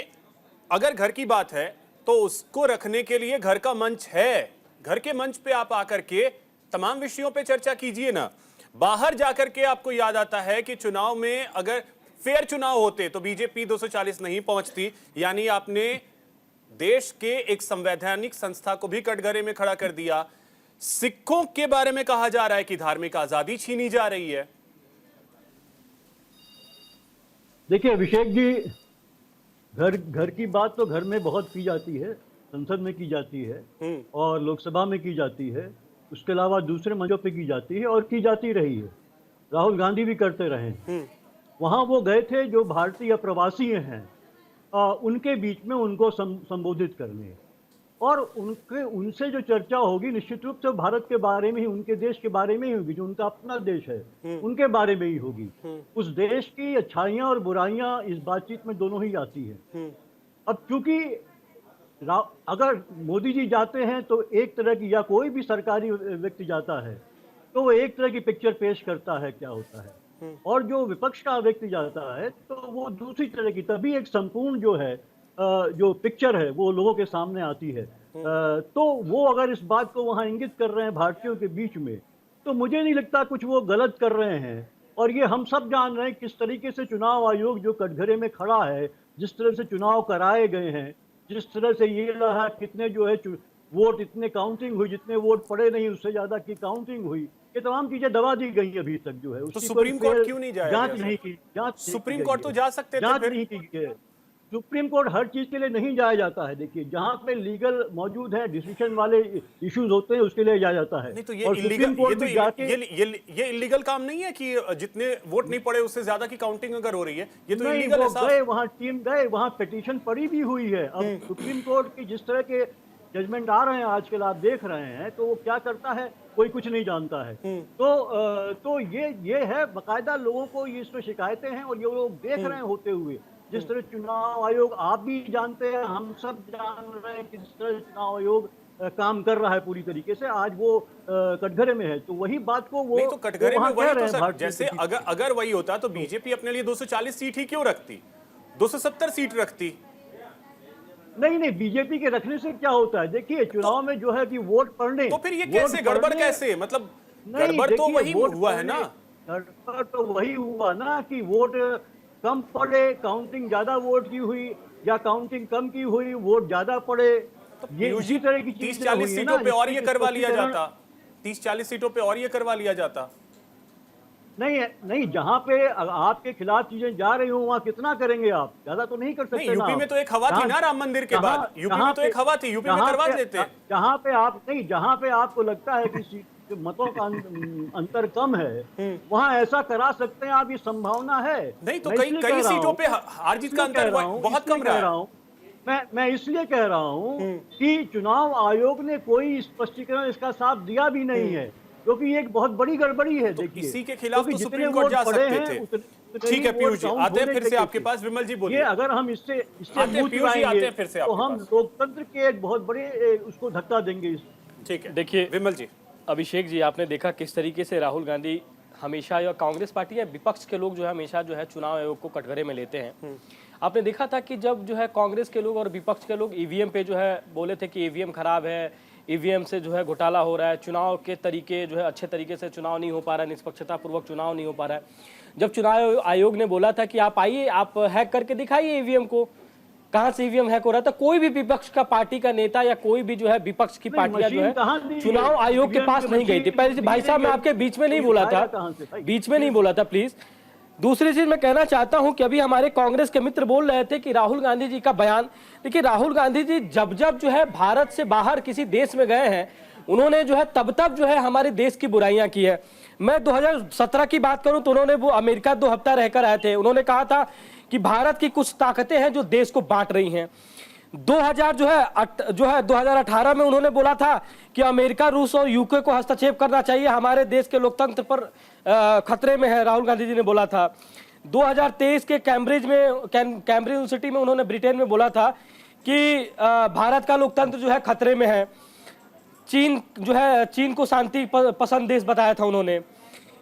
अगर घर की बात है तो उसको रखने के लिए घर का मंच है, घर के मंच पे आप आकर के तमाम विषयों पे चर्चा कीजिए ना। बाहर जाकर के आपको याद आता है कि चुनाव में अगर फेयर चुनाव होते तो बीजेपी 240 नहीं पहुंचती, यानी आपने देश के एक संवैधानिक संस्था को भी कटघरे में खड़ा कर दिया। सिखों के बारे में कहा जा रहा है कि धार्मिक आजादी छीनी जा रही है। देखिए अभिषेक जी, घर की बात तो घर में बहुत की जाती है, संसद में की जाती है और लोकसभा में की जाती है, उसके अलावा दूसरे मंचों पे की जाती है और की जाती रही है। राहुल गांधी भी करते रहे। वहाँ वो गए थे जो भारतीय प्रवासी हैं, उनके बीच में उनको संबोधित करने, और उनसे जो चर्चा होगी निश्चित रूप से भारत के बारे में ही, उनके देश के बारे में ही होगी, जो उनका अपना देश है उनके बारे में ही होगी। उस देश की अच्छाइयाँ और बुराइयाँ इस बातचीत में दोनों ही आती है। अब चूंकि अगर मोदी जी जाते हैं तो एक तरह की, या कोई भी सरकारी व्यक्ति जाता है तो वो एक तरह की पिक्चर पेश करता है क्या होता है, और जो विपक्ष का व्यक्ति जाता है तो वो दूसरी तरह की, तभी एक संपूर्ण जो है जो पिक्चर है वो लोगों के सामने आती है। तो वो अगर इस बात को वहाँ इंगित कर रहे हैं भारतीयों के बीच में तो मुझे नहीं लगता कुछ वो गलत कर रहे हैं। और ये हम सब जान रहे हैं किस तरीके से चुनाव आयोग जो कटघरे में खड़ा है, जिस तरह से चुनाव कराए गए हैं, जिस तरह से ये रहा कितने जो है वोट इतने काउंटिंग हुई, जितने वोट पड़े नहीं उससे ज्यादा की काउंटिंग हुई, ये तमाम चीजें दबा दी गई अभी तक जो है। तो उसकी सुप्रीम कोई कोर्ट क्यों नहीं जाया जांच गया नहीं सर? की, जांच सुप्रीम कोर्ट तो जा सकते थे जांच फिर। नहीं की गई है। सुप्रीम कोर्ट हर चीज के लिए नहीं जाया जाता है। देखिए, जहां पे लीगल मौजूद है, डिसीजन वाले इश्यूज होते हैं, उसके लिए जाया जाता है। नहीं तो ये और इलीगल, सुप्रीम कोर्ट ये भी तो जाके ये इलीगल काम नहीं है कि जितने वोट नहीं पड़े उससे ज्यादा की काउंटिंग अगर हो रही है, ये तो नहीं, इलीगल वो है गए वहाँ, टीम गए वहाँ, पिटीशन पड़ी भी हुई है। अब सुप्रीम कोर्ट की जिस तरह के जजमेंट आ रहे हैं आजकल, आप देख रहे हैं, तो वो क्या करता है कोई कुछ नहीं जानता है। तो ये है, बाकायदा लोगों को ये इसमें शिकायतें हैं और ये लोग देख रहे हैं होते हुए। जिस तरह चुनाव आयोग, आप भी जानते हैं, हम सब जान रहे हैं किस तरह चुनाव आयोग काम कर रहा है पूरी तरीके से। आज वो कटघरे में है, तो वही बात को वो नहीं तो कटघरे में वहाँ वही कह तो रहे हैं सर, भारतीय जैसे जनता अगर वही होता तो बीजेपी अपने लिए 240 सीट ही क्यों रखती, 270 सीट रखती। नहीं, बीजेपी के रखने से क्या होता है? देखिए, चुनाव में जो है कि वोट पड़ने, तो फिर ये कैसे गड़बड़, कैसे मतलब गड़बड़ तो वही हुआ है ना। गड़बड़ तो वही हुआ ना कि वोट कम पड़े, काउंटिंग ज्यादा वोट की हुई, या काउंटिंग कम की हुई, वोट ज्यादा पड़े। ये इसी तरह की 30-40 सीटों पे और ये करवा लिया जाता, 30-40 सीटों पे और ये करवा लिया जाता। नहीं, जहाँ पे आपके खिलाफ चीजें जा रही हो वहाँ कितना करेंगे आप? ज्यादा तो नहीं कर सकते। नहीं, यूपी में तो एक हवा थी ना राम मंदिर के बाद, यूपी में तो एक हवा थी, यूपी में करवा देते। जहाँ पे आपको लगता है कि मतों का अंतर कम है, वहाँ ऐसा करा सकते हैं आप, ये संभावना है। नहीं तो कई सीटों पे हार जीत का अंतर बहुत कम रहा है। मैं इसलिए कह रहा हूँ कि चुनाव आयोग ने कोई स्पष्टीकरण इसका साफ दिया भी नहीं है, क्योंकि ये एक बहुत बड़ी गड़बड़ी है। तो देखिए, इसी के खिलाफ तो सुप्रीम कोर्ट जा सकते थे। ठीक है पीयूष जी, आते हैं फिर से आपके पास। विमल जी बोलिए। ये अगर हम इससे फिर से तो हम लोकतंत्र के एक बहुत बड़े उसको धक्का देंगे। ठीक है, देखिए विमल जी, अभिषेक जी, आपने देखा किस तरीके से राहुल गांधी हमेशा, या कांग्रेस पार्टी या विपक्ष के लोग जो है हमेशा जो है चुनाव आयोग को कटघरे में लेते हैं। आपने देखा था कि जब जो है कांग्रेस के लोग और विपक्ष के लोग ईवीएम पे जो है बोले थे कि ईवीएम खराब है, ईवीएम से जो है घोटाला हो रहा है, चुनाव के तरीके जो है अच्छे तरीके से चुनाव नहीं हो पा रहा है, निष्पक्षता पूर्वक चुनाव नहीं हो पा रहा है। जब चुनाव आयोग ने बोला था कि आप आइए, आप हैक करके दिखाइए ईवीएम को, कहां से ईवीएम हैक हो रहा था, कोई भी विपक्ष का पार्टी का नेता या कोई भी जो है विपक्ष की पार्टियां जो है चुनाव आयोग के पास नहीं गई थी। पहले भाई साहब, मैं आपके बीच में नहीं बोला था, बीच में नहीं बोला था, प्लीज। दूसरी चीज मैं कहना चाहता हूं कि अभी हमारे कांग्रेस के मित्र बोल रहे थे कि राहुल गांधी जी का बयान, देखिए राहुल गांधी जी जब जो है भारत से बाहर किसी देश में गए हैं, उन्होंने जो है तब जो है हमारे देश की बुराइयां की है। मैं 2017 की बात करूं तो उन्होंने वो अमेरिका 2 हफ्ता रहकर आए थे, उन्होंने कहा था कि भारत की कुछ ताकतें हैं जो देश को बांट रही हैं। 2018 में उन्होंने बोला था कि अमेरिका, रूस और यूके को हस्तक्षेप करना चाहिए, हमारे देश के लोकतंत्र पर खतरे में है, राहुल गांधी जी ने बोला था। 2023 के कैम्ब्रिज यूनिवर्सिटी में उन्होंने ब्रिटेन में बोला था कि भारत का लोकतंत्र जो है खतरे में है। चीन को शांति पसंद देश बताया था उन्होंने।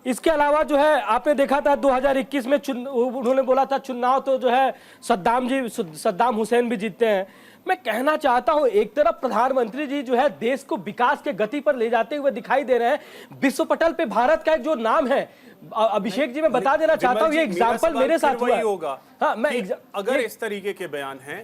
इसके अलावा जो है आपने देखा था 2021 में उन्होंने बोला था चुनाव तो जो है सद्दाम हुसैन भी जीतते हैं। मैं कहना चाहता हूं, एक तरफ प्रधानमंत्री जी जो है देश को विकास के गति पर ले जाते हुए दिखाई दे रहे हैं, विश्व पटल पे भारत का एक जो नाम है, अभिषेक जी मैं बता देना चाहता हूं, ये एग्जाम्पल मेरे साथ हुआ होगा। हाँ, अगर इस तरीके के बयान हैं,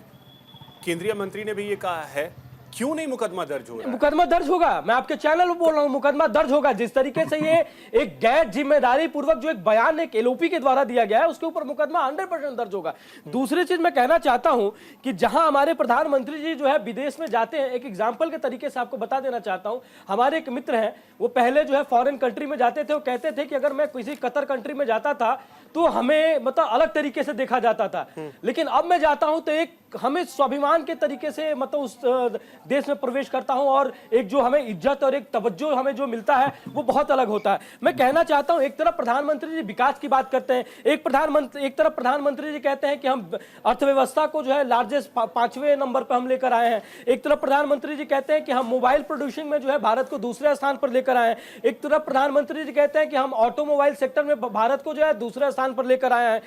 केंद्रीय मंत्री ने भी ये कहा है, क्यों नहीं मुकदमा दर्ज हो रहा है? मुकदमा दर्ज होगा, मैं आपके चैनल में बोल रहा हूं, मुकदमा दर्ज होगा। जिस तरीके से ये एक गैर जिम्मेदारी पूर्वक जो एक बयान एक एलओपी के द्वारा दिया गया है, उसके ऊपर मुकदमा 100% दर्ज होगा। दूसरी चीज मैं कहना चाहता हूं कि जहां हमारे प्रधानमंत्री जी जो है विदेश में जाते हैं, एक एग्जाम्पल के तरीके से आपको बता देना चाहता हूं, हमारे एक मित्र हैं, वो पहले जो है फॉरेन कंट्री में जाते थे, वो कहते थे कि अगर मैं किसी कतर कंट्री में जाता था तो हमें मतलब अलग तरीके से देखा जाता था, लेकिन अब मैं जाता हूं तो एक हमें स्वाभिमान के तरीके से मतलब उस देश में प्रवेश करता हूं, और एक जो हमें इज्जत और एक तवज्जो हमें जो मिलता है वो बहुत अलग होता है। मैं कहना चाहता हूं, एक तरफ प्रधानमंत्री जी विकास की बात करते हैं, एक तरफ प्रधानमंत्री जी कहते हैं कि हम अर्थव्यवस्था को जो है लार्जेस्ट 5वें नंबर पर हम लेकर आए हैं, एक तरफ प्रधानमंत्री जी कहते हैं कि हम मोबाइल प्रोड्यूसिंग में जो है भारत को दूसरे स्थान पर लेकर आए हैं, एक तरफ प्रधानमंत्री जी कहते हैं कि हम ऑटोमोबाइल सेक्टर में भारत को जो है दूसरे स्थान पर लेकर आए हैं,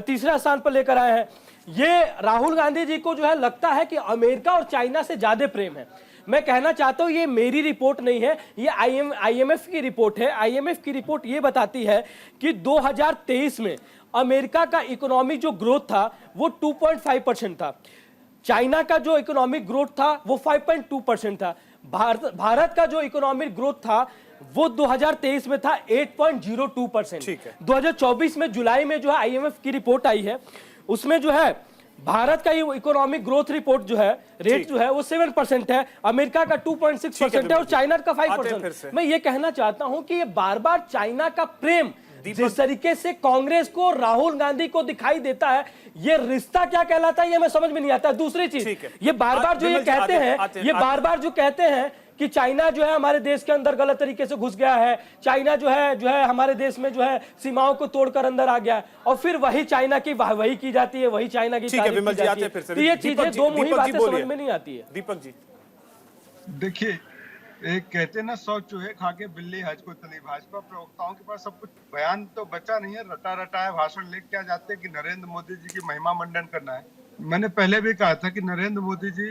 तीसरे स्थान पर लेकर आए हैं। ये राहुल गांधी जी को जो है लगता है कि अमेरिका और चाइना से ज्यादा प्रेम है। मैं कहना चाहता हूं ये मेरी रिपोर्ट नहीं है, ये IMF की रिपोर्ट है। IMF की रिपोर्ट ये बताती है कि 2023 में अमेरिका का इकोनॉमिक जो ग्रोथ था वो 2.5% था, चाइना का जो इकोनॉमिक ग्रोथ था वो 5.2% था, भारत का जो इकोनॉमिक ग्रोथ था वो 2023 में था 8.02%। ठीक है। 2024 में जुलाई में जो है IMF की रिपोर्ट आई है, उसमें जो है भारत का ये इकोनॉमिक ग्रोथ रिपोर्ट जो है रेट जो है वो 7% है, अमेरिका का 2.6% है और चाइना का 5%। मैं ये कहना चाहता हूं कि ये बार बार चाइना का प्रेम जिस तरीके से कांग्रेस को राहुल गांधी को दिखाई देता है, ये रिश्ता क्या कहलाता है ये मैं समझ में नहीं आता। दूसरी चीज, ये बार बार जो ये कहते हैं, ये बार बार जो कहते हैं कि चाइना जो है हमारे देश के अंदर गलत तरीके से घुस गया है, चाइना जो है हमारे देश में जो है सीमाओं को तोड़कर अंदर आ गया है, और फिर वही चाइना की वाहवाही की जाती है, वही चाइना की तारीफ की जाती है। तो ये चीजें दो मुही बातें समझ में नहीं आती है। दीपक जी देखिए, एक कहते ना 100 चूहे खा के बिल्ली हज को चली। भाजपा प्रवक्ताओं के पास सब कुछ बयान तो बचा नहीं है, रटा रटाया भाषण लेके क्या जाते हैं कि नरेंद्र मोदी जी की महिमा मंडन करना है। मैंने पहले भी कहा था कि नरेंद्र मोदी जी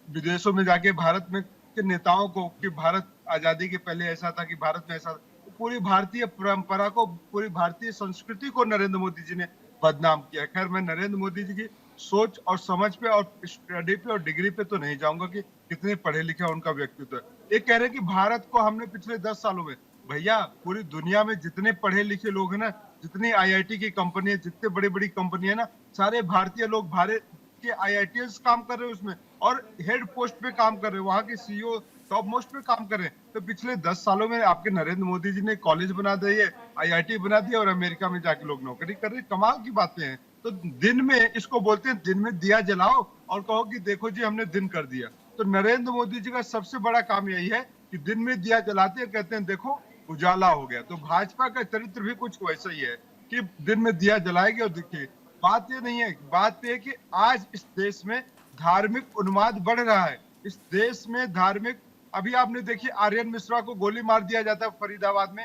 विदेशों में जाके भारत में के नेताओं को, कि भारत आजादी के पहले ऐसा था, कि भारत में ऐसा, पूरी भारतीय परंपरा को, पूरी भारतीय संस्कृति को नरेंद्र मोदी जी ने बदनाम किया। खैर, मैं नरेंद्र मोदी जी की सोच और समझ पे और स्टडी पे और डिग्री पे तो नहीं जाऊंगा कि कितने पढ़े लिखे उनका व्यक्तित्व है। ये कह रहे कि भारत को हमने पिछले 10 सालों में, भैया पूरी दुनिया में जितने पढ़े लिखे लोग हैं ना, जितनी IIT की कंपनी है, जितने बड़ी बड़ी कंपनी है ना, सारे भारतीय लोग भारत के IITians काम कर रहे हैं उसमें, और हेड पोस्ट पे काम कर रहे हैं, वहाँ के CEO टॉप मोस्ट पे काम कर रहे हैं। तो पिछले 10 सालों में आपके नरेंद्र मोदी जी ने कॉलेज बना दिए, IIT बना दिया, और अमेरिका में जाके लोग नौकरी कर रहे हैं। कमाल की बातें हैं। तो दिन में, इसको बोलते हैं दिन में दिया जलाओ और कहो कि देखो जी हमने दिन कर दिया। तो नरेंद्र मोदी जी का सबसे बड़ा काम यही है कि दिन में दिया जलाते हैं, कहते हैं देखो उजाला हो गया। तो भाजपा का चरित्र भी कुछ वैसा ही है कि दिन में दिया जलाएगी और देखिए। बात ये नहीं है, बात ये है कि आज इस देश में धार्मिक उन्माद बढ़ रहा है। इस देश में धार्मिक, अभी आपने देखिए आर्यन मिश्रा को गोली मार दिया जाता है फरीदाबाद में,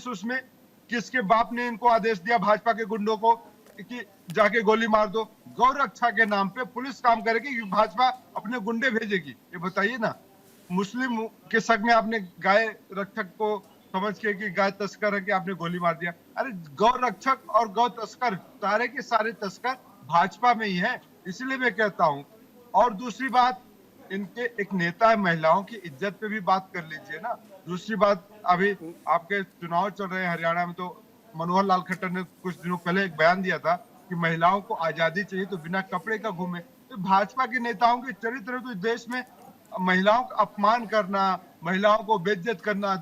उसमें किसके बाप ने इनको आदेश दिया भाजपा के गुंडों को कि जाके गोली मार दो? गौ रक्षा के नाम पे पुलिस काम करेगी कि भाजपा अपने गुंडे भेजेगी? ये बताइए ना। मुस्लिम के शक में आपने गाय रक्षक को समझ के कि गाय तस्कर है कि आपने गोली मार दिया। अरे गौ रक्षक और गौ तस्कर, सारे के सारे तस्कर भाजपा में ही है। इसलिए मैं कहता हूँ। और दूसरी बात, इनके एक नेता है, महिलाओं की इज्जत पे भी बात कर लीजिए ना। दूसरी बात, अभी आपके चुनाव चल रहे हैं हरियाणा में, तो मनोहर लाल खट्टर ने कुछ दिनों पहले एक बयान दिया था कि महिलाओं को आजादी चाहिए तो बिना कपड़े का घूमे। तो भाजपा के नेताओं के चरित्र तो देश में महिलाओं का अपमान करना, महिलाओं को बेइज्जत करना,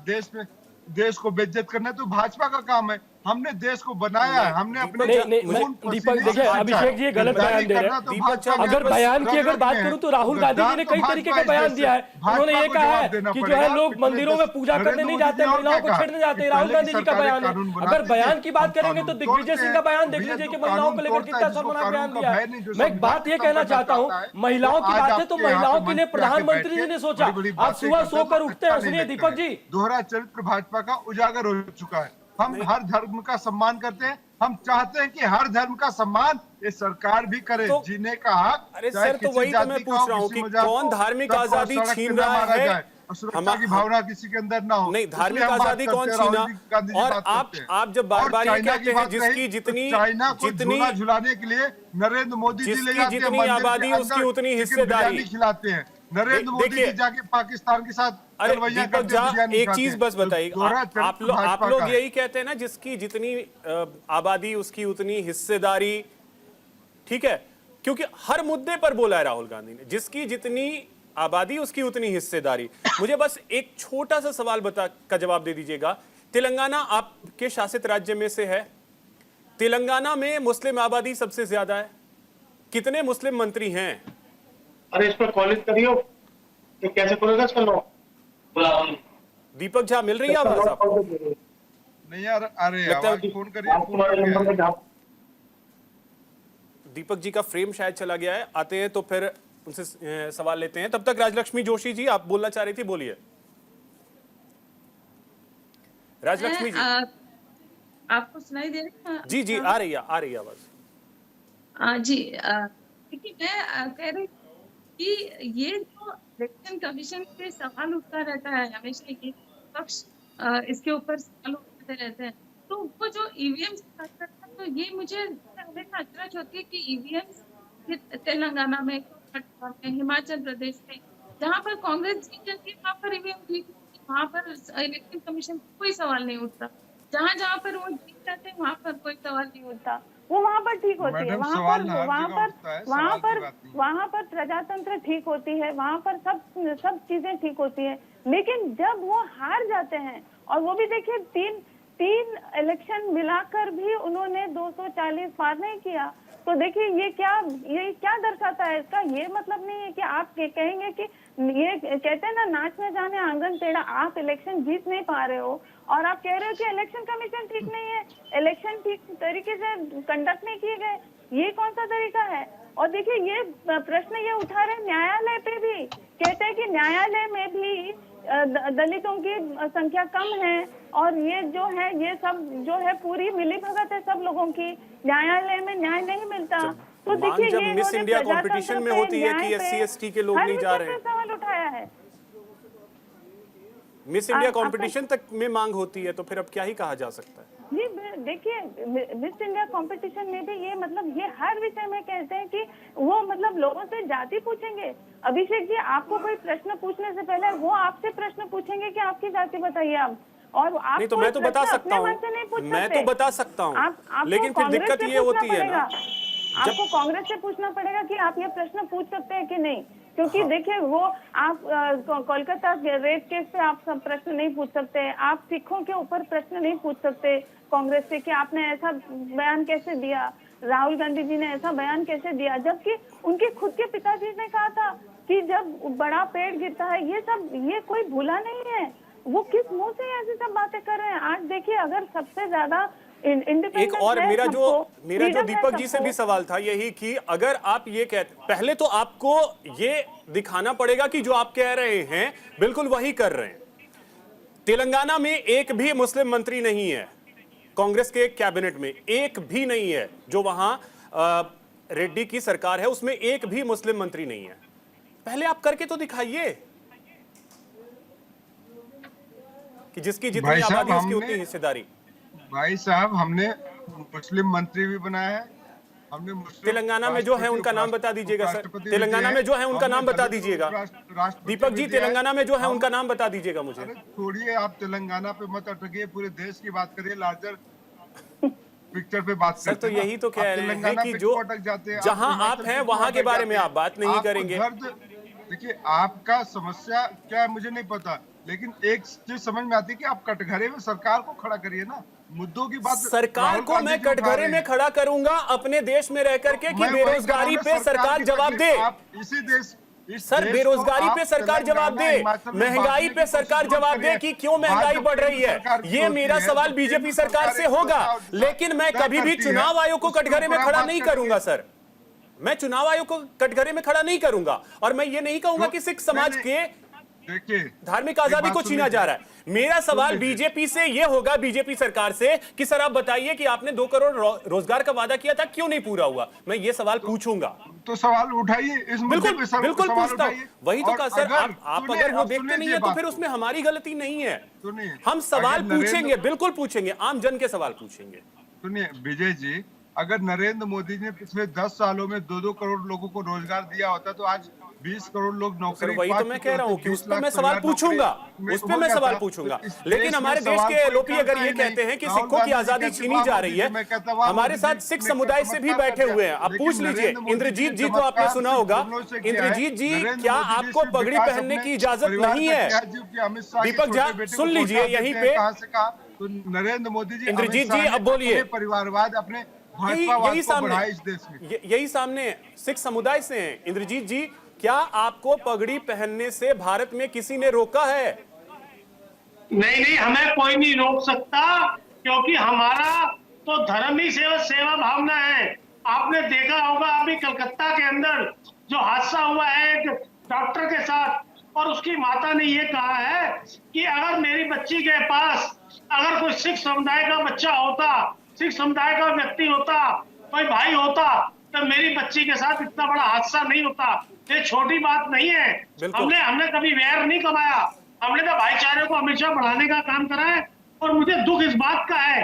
देश को बेइज्जत करना तो भाजपा का काम है। हमने देश को बनाया है, हमने अपने दीपक देखिए, अभिषेक जी गलत बयान दे रहे हैं। अगर बयान की अगर बात करूं तो राहुल गांधी जी ने कई तरीके का बयान दिया है। उन्होंने ये कहा है कि जो है लोग मंदिरों में पूजा करने नहीं जाते, महिलाओं को छेड़ने जाते हैं। राहुल गांधी जी का बयान है। अगर बयान की बात करेंगे तो दिग्विजय सिंह का बयान देख लीजिए कि महिलाओं को लेकर कितना शर्मनाक बयान दिया है। मैं एक बात ये कहना चाहता हूँ, महिलाओं की बात है तो महिलाओं के लिए प्रधानमंत्री जी ने सोचा। आप सुबह सोकर उठते हैं, सुनिए दीपक जी, दोहरा चरित्र भाजपा का उजागर हो चुका है। हम हर धर्म का सम्मान करते हैं, हम चाहते हैं कि हर धर्म का सम्मान ये सरकार भी करे। तो, जीने का हक। अरे सर, तो वही तो मैं पूछ रहा हूँ कि कौन धार्मिक आजादी छीन रहा है? सुरक्षा की भावना किसी के अंदर ना हो। नहीं, धार्मिक आजादी कौन छीना? और आप जब बार बार ये कहते हैं जिसकी जितनी झुलाने के लिए नरेंद्र मोदी जी ले जाते हैं, जितनी आबादी उसकी उतनी हिस्सेदारी खिलाते हैं। नरेंद्र मोदी जी जाके पाकिस्तान के साथ, अरे दीपक झा, एक चीज बस बताइए, आप लोग यही कहते हैं ना, जिसकी जितनी आबादी उसकी उतनी हिस्सेदारी, ठीक है? क्योंकि हर मुद्दे पर बोला है राहुल गांधी ने, जिसकी जितनी आबादी उसकी उतनी हिस्सेदारी। मुझे बस एक छोटा सा सवाल का जवाब दे दीजिएगा। तेलंगाना आपके शासित राज्य में से है, तेलंगाना में मुस्लिम आबादी सबसे ज्यादा है, कितने मुस्लिम मंत्री हैं? अरे इस पर कॉलेज करियो तो कैसे करेगा इसका लॉ? दीपक झा मिल रही है आवाज आपको? नहीं यार, अरे आवाज फोन करिए। दीपक जी का फ्रेम शायद चला गया है, आते हैं तो फिर उनसे सवाल लेते हैं। तब तक राजलक्ष्मी जोशी जी, आप बोलना चाह रही थी, बोलिए। राजलक्ष्मी जी, आपको सुनाई दे रही है? जी जी, आ रही है आवाज। जी, देखिए मैं कह रही कि ये जो इलेक्शन कमीशन पे सवाल उठता रहता है हमेशा, ये पक्ष इसके ऊपर सवाल उठाते रहते हैं। तो वो जो ईवीएम से बात करता है, तो ये मुझे हमेशा अचरज होती है कि ईवीएम तेलंगाना में, हिमाचल प्रदेश में, जहाँ पर कांग्रेस जीत जाती है वहाँ पर ईवीएम ठीक, वहाँ पर इलेक्शन कमीशन कोई सवाल नहीं उठता। जहाँ पर वो जीत जाते हैं वहाँ पर कोई सवाल नहीं उठता, वो वहाँ पर ठीक होती है। मैडम, वहाँ सवाल पर हर वहाँ जगह पर उठता है, वहाँ सवाल की पर बात नहीं। वहाँ पर प्रजातंत्र ठीक होती है, वहाँ पर सब चीजें ठीक होती है। लेकिन जब वो हार जाते हैं, और वो भी देखिए तीन इलेक्शन मिलाकर भी उन्होंने 240 पार नहीं किया, तो देखिए ये क्या दर्शाता है इसका? ये मतलब नहीं है कि आप कहेंगे कि ये कहते हैं ना, नाच न जाने आंगन टेढ़ा, आप इलेक्शन जीत नहीं पा रहे हो और आप कह रहे हो कि इलेक्शन कमीशन ठीक नहीं है, इलेक्शन ठीक तरीके से कंडक्ट नहीं किए गए, ये कौन सा तरीका है? और देखिए ये प्रश्न ये उठा रहे न्यायालय पे भी, कहते हैं कि न्यायालय में भी दलितों की संख्या कम है, और ये जो है, ये सब जो है पूरी मिलीभगत है सब लोगों की, न्यायालय में न्याय नहीं मिलता। तो देखिए जब ये मिस इंडिया कंपटीशन में होती है कि SC/ST के लोग नहीं जा रहे हैं, सवाल उठाया है। मिस इंडिया कंपटीशन तक में मांग होती है, तो फिर अब क्या ही कहा जा सकता है? जी देखिए, मिस इंडिया कंपटीशन में भी ये मतलब ये हर विषय में कहते हैं कि वो मतलब लोगों से जाति पूछेंगे। अभिषेक जी, आपको कोई प्रश्न पूछने से पहले वो आपसे प्रश्न पूछेंगे कि आपकी जाति बताइए आप, और आप नहीं तो मैं तो बता सकता हूँ, मैं तो बता सकता हूँ, लेकिन फिर दिक्कत ये होती है ना, आपको कांग्रेस से पूछना पड़ेगा कि आप ये प्रश्न पूछ सकते हैं कि नहीं, क्योंकि देखिए वो आप कोलकाता रेप केस पे आप सब प्रश्न नहीं पूछ सकते, आप सिखों के ऊपर प्रश्न नहीं पूछ सकते कांग्रेस से कि आपने ऐसा बयान कैसे दिया, राहुल गांधी जी ने ऐसा बयान कैसे दिया, जबकि उनके खुद के पिताजी ने कहा था कि जब बड़ा पेड़ गिरता है, ये कोई भूला नहीं है। वो किस मुंह से ऐसी सब बातें कर रहे हैं? आज देखिए, अगर सबसे ज्यादा एक और मेरा जो दीपक जी से भी सवाल था यही कि अगर आप ये कहते, पहले तो आपको ये दिखाना पड़ेगा कि जो आप कह रहे हैं बिल्कुल वही कर रहे हैं। तेलंगाना में एक भी मुस्लिम मंत्री नहीं है, कांग्रेस के कैबिनेट में एक भी नहीं है, जो वहां रेड्डी की सरकार है उसमें एक भी मुस्लिम मंत्री नहीं है। पहले आप करके तो दिखाइए कि जिसकी जितनी आबादी उसकी उतनी हिस्सेदारी। भाई साहब, हमने मुस्लिम मंत्री भी बनाया है, हमने तेलंगाना में जो है उनका नाम बता दीजिएगा सर, तेलंगाना में जो है उनका नाम बता दीजिएगा दीपक जी, तेलंगाना में जो है उनका नाम बता दीजिएगा मुझे। छोड़िए, आप तेलंगाना पे मत अटकिए, पूरे देश की बात करिए, लार्जर पिक्चर पे बात सर। तो यही तो कह रहे हैं कि जो जहां आप हैं वहां के बारे में आप बात नहीं करेंगे। देखिए, आपका समस्या क्या है मुझे नहीं पता, लेकिन एक चीज समझ में आती है कि आप कटघरे में सरकार को खड़ा करिए ना, मुद्दों की बात। सरकार को मैं कटघरे में खड़ा करूंगा अपने देश में रह करके कि बेरोजगारी पे सरकार जवाब दे। इसी देश सर, बेरोजगारी पे सरकार जवाब दे, महंगाई पे सरकार जवाब दे कि क्यों महंगाई बढ़ रही है। ये मेरा सवाल बीजेपी सरकार से होगा, लेकिन मैं कभी भी चुनाव आयोग को कटघरे में खड़ा नहीं करूंगा सर। मैं चुनाव आयोग को कटघरे में खड़ा नहीं करूंगा, और मैं ये नहीं कहूंगा कि सिख समाज के धार्मिक आजादी को छीना जा रहा है। मेरा सवाल बीजेपी से यह होगा, बीजेपी सरकार से, कि सर आप बताइए कि आपने 2 करोड़ रोजगार का वादा किया था, क्यों नहीं पूरा हुआ? मैं ये सवाल पूछूंगा। तो सवाल उठाइए, इस मुद्दे पे सवाल बिल्कुल पूछता हूं। वही तो कहा सर, आप अगर वो देखते नहीं है तो फिर उसमें हमारी गलती नहीं है। हम सवाल पूछेंगे, बिल्कुल पूछेंगे, आम जन के सवाल पूछेंगे। सुनिए विजय जी, अगर नरेंद्र मोदी ने पिछले 10 सालों में 2-2 करोड़ लोगों को रोजगार दिया होता तो आज 20 करोड़ लोग नौकरी। वही तो मैं कह रहा हूँ कि उस पर मैं सवाल पूछूंगा, उस पर मैं सवाल पूछूंगा। लेकिन हमारे देश के एलओपी अगर ये कहते हैं कि सिखों की आजादी छीनी जा रही है, हमारे साथ सिख समुदाय से भी बैठे हुए हैं। आप पूछ लीजिए, इंद्रजीत जी को आपने सुना होगा। इंद्रजीत जी, क्या आपको पगड़ी पहनने की इजाजत नहीं है? दीपक झा सुन लीजिए यहीं पे। नरेंद्र मोदी जी, इंद्रजीत जी अब बोलिए। परिवारवाद अपने यही सामने सिख समुदाय से हैं। इंद्रजीत जी, क्या आपको पगड़ी पहनने से भारत में किसी ने रोका है? नहीं, हमें कोई नहीं रोक सकता, क्योंकि हमारा तो धर्म ही सेवा भावना है। आपने देखा होगा अभी कलकत्ता के अंदर जो हादसा हुआ है एक डॉक्टर के साथ, और उसकी माता ने ये कहा है कि अगर मेरी बच्ची के पास अगर कोई सिख समुदाय का बच्चा होता, सिख समुदाय का व्यक्ति होता, कोई भाई होता, तो मेरी बच्ची के साथ इतना बड़ा हादसा नहीं होता। ये छोटी बात नहीं है। हमने कभी वैर नहीं कमाया, हमने तो भाईचारे को हमेशा बढ़ाने का काम करा है। और मुझे दुख इस बात का है,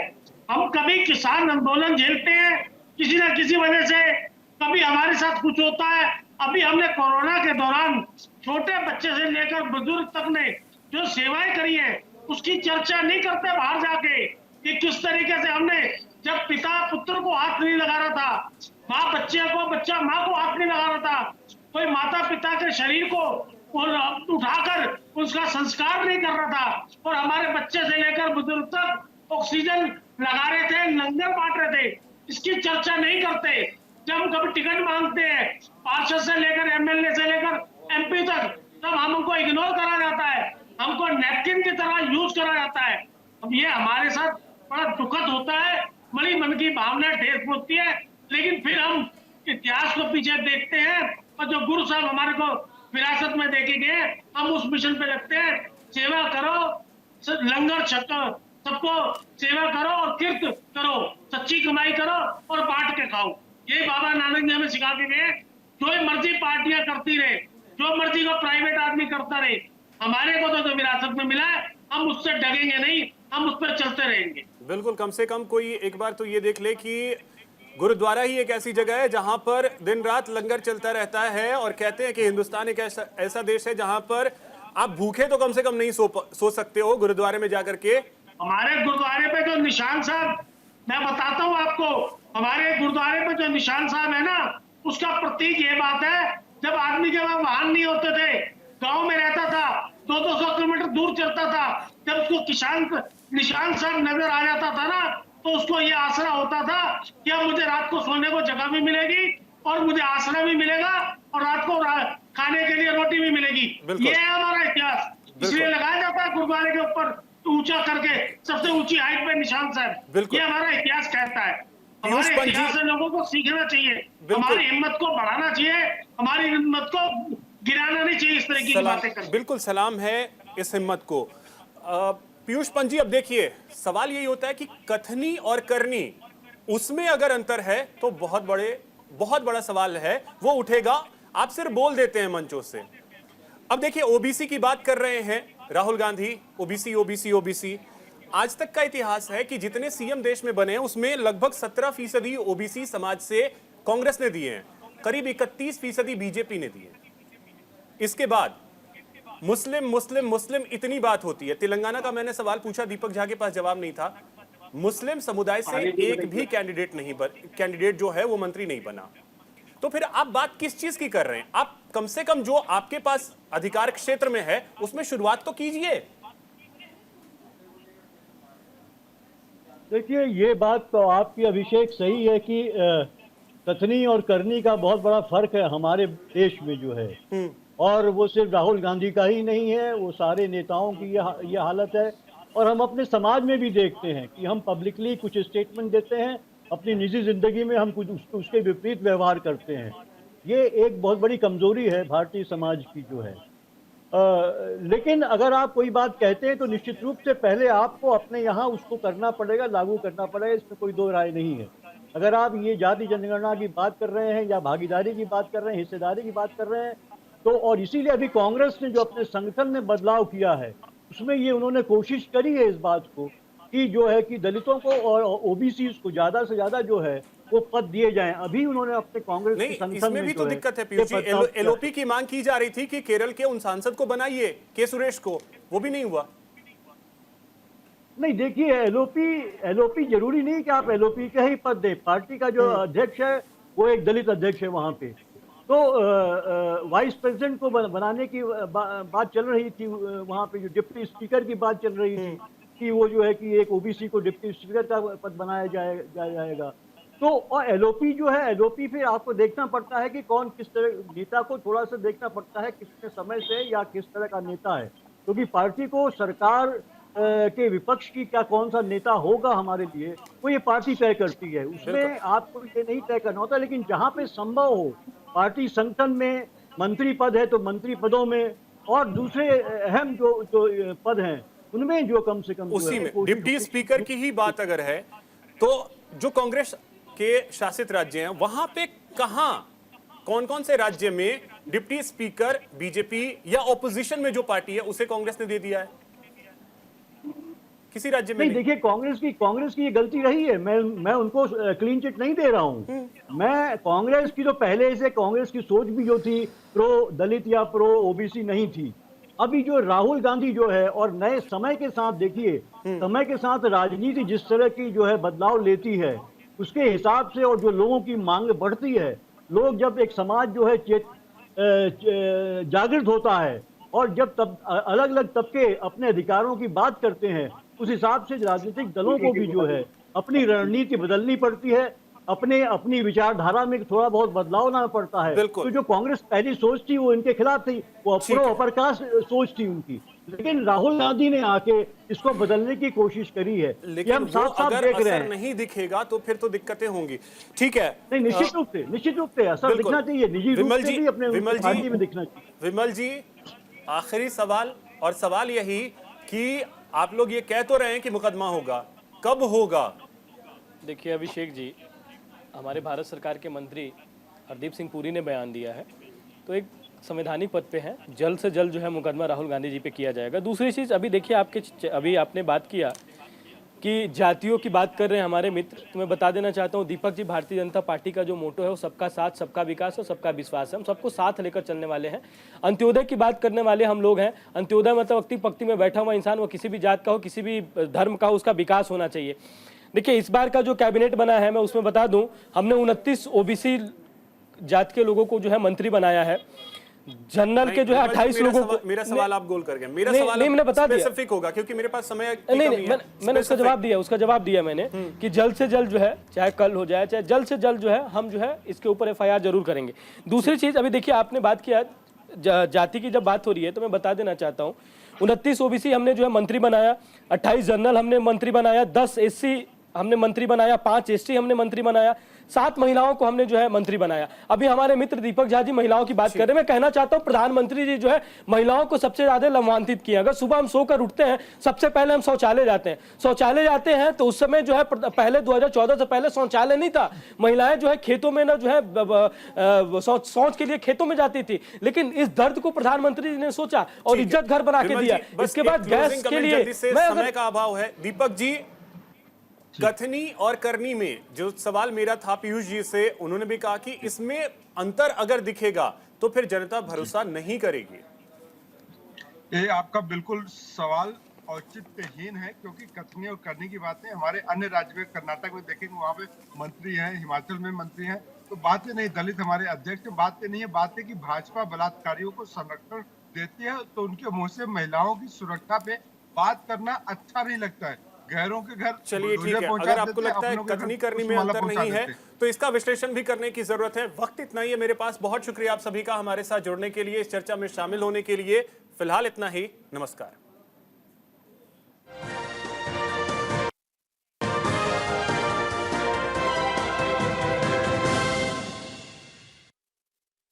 हम कभी किसान आंदोलन झेलते हैं किसी न किसी वजह से, कभी हमारे साथ कुछ होता है। अभी हमने कोरोना के दौरान छोटे बच्चे से लेकर बुजुर्ग तक ने जो सेवाएं करी है उसकी चर्चा नहीं करते बाहर जाके कि किस तरीके से हमने, जब पिता पुत्र को हाथ नहीं लगा रहा था, माँ बच्चे को, बच्चा माँ को हाथ नहीं लगा रहा था, कोई माता पिता के शरीर को उठाकर उसका संस्कार नहीं कर रहा था, और हमारे बच्चे से लेकर बुजुर्ग तक ऑक्सीजन लगा रहे थे, लंगर बांट रहे थे, इसकी चर्चा नहीं करते। जब हम कभी टिकट मांगते हैं पार्षद से लेकर एमएलए से लेकर एमपी तक, तब हमको इग्नोर करा जाता है, हमको नैपकिन की तरह यूज करा जाता है। अब ये हमारे साथ बड़ा दुखद होता है, बड़ी मन की भावना ठेस पहुंचती है। लेकिन फिर हम इतिहास को पीछे देखते हैं और जो गुरु साहब हमारे को विरासत में देके गए, हम उस मिशन पे लगते हैं। सेवा करो, लंगर छको, सबको सेवा करो और किर्त करो, सच्ची कमाई करो और बांट के खाओ। ये बाबा नानक जी हमें सिखा के गए। जो मर्जी पार्टियां करती रहे, जो मर्जी को प्राइवेट आदमी करता रहे, हमारे को तो विरासत में मिला है, हम उससे डगेंगे नहीं, हम उस पर चलते रहेंगे। बिल्कुल, कम से कम कोई एक बार तो ये देख ले कि गुरुद्वारा ही एक ऐसी जगह है जहां पर दिन रात लंगर चलता रहता है, और कहते हैं कि हिंदुस्तान एक ऐसा देश है जहां पर आप भूखे तो कम से कम नहीं सो सकते हो गुरुद्वारे में जाकर के। हमारे गुरुद्वारे पे जो निशान साहब, मैं बताता हूँ आपको, हमारे गुरुद्वारे पे जो निशान साहब है ना, उसका प्रतीक ये बात है, जब आदमी के वहां वाहन नहीं होते थे, गांव में रहता था, 200 किलोमीटर दूर चलता था, जब उसको निशान साहब नजर आ जाता था ना, तो उसको ये आसरा होता था कि अब मुझे रात को सोने को जगह भी मिलेगी और मुझे आसरा भी मिलेगा और रात को खाने के लिए रोटी भी मिलेगी। ये है हमारा इतिहास, इसलिए लगाया जाता है गुरुद्वारे के ऊपर ऊंचा करके, सबसे ऊंची हाइट पे निशान साहब। ये हमारा इतिहास कहता है। हमारे इतिहास से लोगों को सीखना चाहिए, हमारी हिम्मत को बढ़ाना चाहिए, हमारी हिम्मत को गिराना नहीं चाहिए। इस तरह की बातें करना। बिल्कुल सलाम है इस हिम्मत को। पीयूष पंत जी, अब देखिए सवाल यही होता है कि कथनी और करनी, उसमें अगर अंतर है तो बहुत बड़ा सवाल है वो उठेगा। आप सिर्फ बोल देते हैं मंचों से। अब देखिए ओबीसी की बात कर रहे हैं Rahul Gandhi, OBC OBC OBC. आज तक का इतिहास है कि जितने सीएम देश में बने हैं उसमें लगभग 17% ओबीसी समाज से कांग्रेस ने दिए हैं, करीब 31% बीजेपी ने दिए। इसके बाद मुस्लिम मुस्लिम मुस्लिम इतनी बात होती है। तेलंगाना का मैंने सवाल पूछा, दीपक झा के पास जवाब नहीं था। मुस्लिम समुदाय से एक भी कैंडिडेट जो है वो मंत्री नहीं बना। तो फिर आप बात किस चीज की कर रहे हैं? आप कम से कम जो आपके पास अधिकार क्षेत्र में है उसमें शुरुआत तो कीजिए। देखिए, ये बात तो आपकी अभिषेक सही है कि कथनी और करनी का बहुत बड़ा फर्क है हमारे देश में जो है, और वो सिर्फ राहुल गांधी का ही नहीं है, वो सारे नेताओं की ये हालत है। और हम अपने समाज में भी देखते हैं कि हम पब्लिकली कुछ स्टेटमेंट देते हैं, अपनी निजी जिंदगी में हम कुछ उसके विपरीत व्यवहार करते हैं। ये एक बहुत बड़ी कमजोरी है भारतीय समाज की जो है। लेकिन अगर आप कोई बात कहते हैं तो निश्चित रूप से पहले आपको अपने यहाँ उसको करना पड़ेगा, लागू करना पड़ेगा, इसमें कोई दो राय नहीं है। अगर आप ये जाति जनगणना की बात कर रहे हैं या भागीदारी की बात कर रहे हैं, हिस्सेदारी की बात कर रहे हैं, तो और इसीलिए अभी कांग्रेस ने जो अपने संगठन में बदलाव किया है उसमें ये उन्होंने कोशिश करी है इस बात को कि जो है कि दलितों को और ओबीसी को ज्यादा से ज्यादा जो है वो पद दिए जाएं। अभी उन्होंने अपने कांग्रेस के संगठन इसमें में भी तो दिक्कत है पीयूष जी। एलओपी की मांग की जा रही थी कि केरल के उन सांसद को बनाइए, के सुरेश को, वो भी नहीं हुआ। नहीं, देखिए एलओपी जरूरी नहीं कि आप एलओपी का ही पद दें। पार्टी का जो अध्यक्ष है वो एक दलित अध्यक्ष है वहां पे, तो वाइस प्रेसिडेंट को बनाने की बात चल रही थी वहां पे, जो डिप्टी स्पीकर की बात चल रही थी कि वो जो है कि एक ओबीसी को डिप्टी स्पीकर का पद बनाया जाएगा। तो और एलओपी जो है, एलओपी फिर आपको देखना पड़ता है कि कौन किस तरह नेता को थोड़ा सा देखना पड़ता है कितने समय से या किस तरह का नेता है, क्योंकि पार्टी को सरकार के विपक्ष की क्या कौन सा नेता होगा हमारे लिए वो ये पार्टी तय करती है। उसमें आपको ये नहीं तय करना होता, लेकिन जहाँ पे संभव हो पार्टी संगठन में मंत्री पद है तो मंत्री पदों में, और दूसरे अहम जो पद हैं उनमें जो कम से कम उसी में डिप्टी स्पीकर की ही बात अगर है तो जो कांग्रेस के शासित राज्य हैं वहां पे कहां, कौन कौन से राज्य में डिप्टी स्पीकर बीजेपी या ऑपोजिशन में जो पार्टी है उसे कांग्रेस ने दे दिया है? किसी राज्य में नहीं, नहीं। देखिए कांग्रेस की ये गलती रही है। मैं उनको क्लीन चिट नहीं दे रहा हूँ। मैं कांग्रेस की तो पहले से कांग्रेस की सोच भी जो थी प्रो दलित या प्रो ओबीसी नहीं थी। अभी जो राहुल गांधी जो है और नए समय के साथ देखिए, समय के साथ राजनीति जिस तरह की जो है बदलाव लेती है उसके हिसाब से, और जो लोगों की मांग बढ़ती है, लोग जब एक समाज जो है जागृत होता है और जब अलग अलग तबके अपने अधिकारों की बात करते हैं, उस हिसाब से राजनीतिक दलों को भी जो है अपनी रणनीति बदलनी पड़ती है, अपनी विचारधारा में थोड़ा बहुत बदलाव लाना पड़ता है। तो जो कांग्रेस पहली सोच थी वो इनके खिलाफ थी, वो प्रो अपर कास्ट सोच थी उनकी, लेकिन राहुल गांधी ने आके इसको बदलने की कोशिश करी है। लेकिन हम साफ साफ अगर देख रहे असर हैं। नहीं दिखेगा तो फिर तो दिक्कतें होंगी। ठीक है, नहीं, निश्चित रूप से असर दिखना चाहिए, निजी रूप से भी अपने पार्टी में दिखना चाहिए। विमल जी, आखिरी सवाल, और सवाल यही कि आप लोग ये कह तो रहे हैं कि मुकदमा होगा, कब होगा? देखिए अभिषेक जी, हमारे भारत सरकार के मंत्री हरदीप सिंह पुरी ने बयान दिया है, तो एक संवैधानिक पद पे हैं, जल्द से जल्द जो है मुकदमा राहुल गांधी जी पे किया जाएगा। दूसरी चीज़, अभी देखिए अभी आपने बात किया कि जातियों की बात कर रहे हैं हमारे मित्र, तो मैं बता देना चाहता हूँ दीपक जी, भारतीय जनता पार्टी का जो मोटो है वो सबका साथ, सबका विकास और सबका विश्वास है। हम सबको साथ लेकर चलने वाले हैं। अंत्योदय की बात करने वाले हम लोग हैं। अंत्योदय मतलब अक्ति पक्ति में बैठा हुआ इंसान, वो किसी भी जात का हो, किसी भी धर्म का हो, उसका विकास होना चाहिए। देखिए इस बार का जो कैबिनेट बना है, मैं उसमें बता दूं, हमने 29 ओबीसी जात के लोगों को जो है मंत्री बनाया है। जनरल के जो है 28 लोगों को। मेरा सवाल आप गोल कर गए। मेरा सवाल मैंने बता दिया, स्पेसिफिक होगा क्योंकि मेरे पास समय नहीं, मैंने उसका जवाब दिया मैंने कि जल्द से जल्द जो है, चाहे कल हो जाए चाहे जल्द से जल्द जो है, हम जो है इसके ऊपर एफआईआर जरूर करेंगे। दूसरी चीज, अभी देखिए आपने बात किया जाति की, जब बात हो रही है तो मैं बता देना चाहता हूँ 29 ओबीसी हमने जो है मंत्री बनाया, 28 जनरल हमने मंत्री बनाया, 10 एससी हमने मंत्री बनाया, 5 एसटी हमने मंत्री बनाया, 7 महिलाओं को हमने जो है मंत्री बनाया। अभी हमारे मित्र दीपक झा जी महिलाओं की बात कर रहे हैं। मैं कहना चाहता हूं प्रधानमंत्री जी जो है महिलाओं को सबसे ज्यादा लाभान्वित किए। अगर सुबह हम सोकर उठते हैं, सबसे पहले हम शौचालय जाते हैं तो उस समय जो है पहले 2014 से पहले शौचालय नहीं था। महिलाएं जो है खेतों में ना जो है शौच के लिए खेतों में जाती थी, लेकिन इस दर्द को प्रधानमंत्री जी ने सोचा और इज्जत घर बना के दिया। इसके बाद गैस के लिए समय का अभाव है। दीपक जी, कथनी और करनी में जो सवाल मेरा था पीयूष जी से, उन्होंने भी कहा कि इसमें अंतर अगर दिखेगा तो फिर जनता भरोसा नहीं करेगी। ये आपका बिल्कुल सवाल औचित्यहीन है, क्योंकि कथनी और करनी की बातें हमारे अन्य राज्य में, कर्नाटक में देखेंगे वहां पे मंत्री हैं, हिमाचल में मंत्री हैं, तो बात नहीं, दलित हमारे अध्यक्ष, बात नहीं है। बात है कि भाजपा बलात्कारियों को संरक्षण देती है, तो उनके मुंह से महिलाओं की सुरक्षा पे बात करना अच्छा नहीं लगता है। घरों के घर, चलिए ठीक है, अगर आपको लगता है कथनी करनी में अंतर नहीं है तो इसका विश्लेषण भी करने की जरूरत है। वक्त इतना ही है मेरे पास। बहुत शुक्रिया आप सभी का हमारे साथ जुड़ने के लिए, इस चर्चा में शामिल होने के लिए। फिलहाल इतना ही, नमस्कार।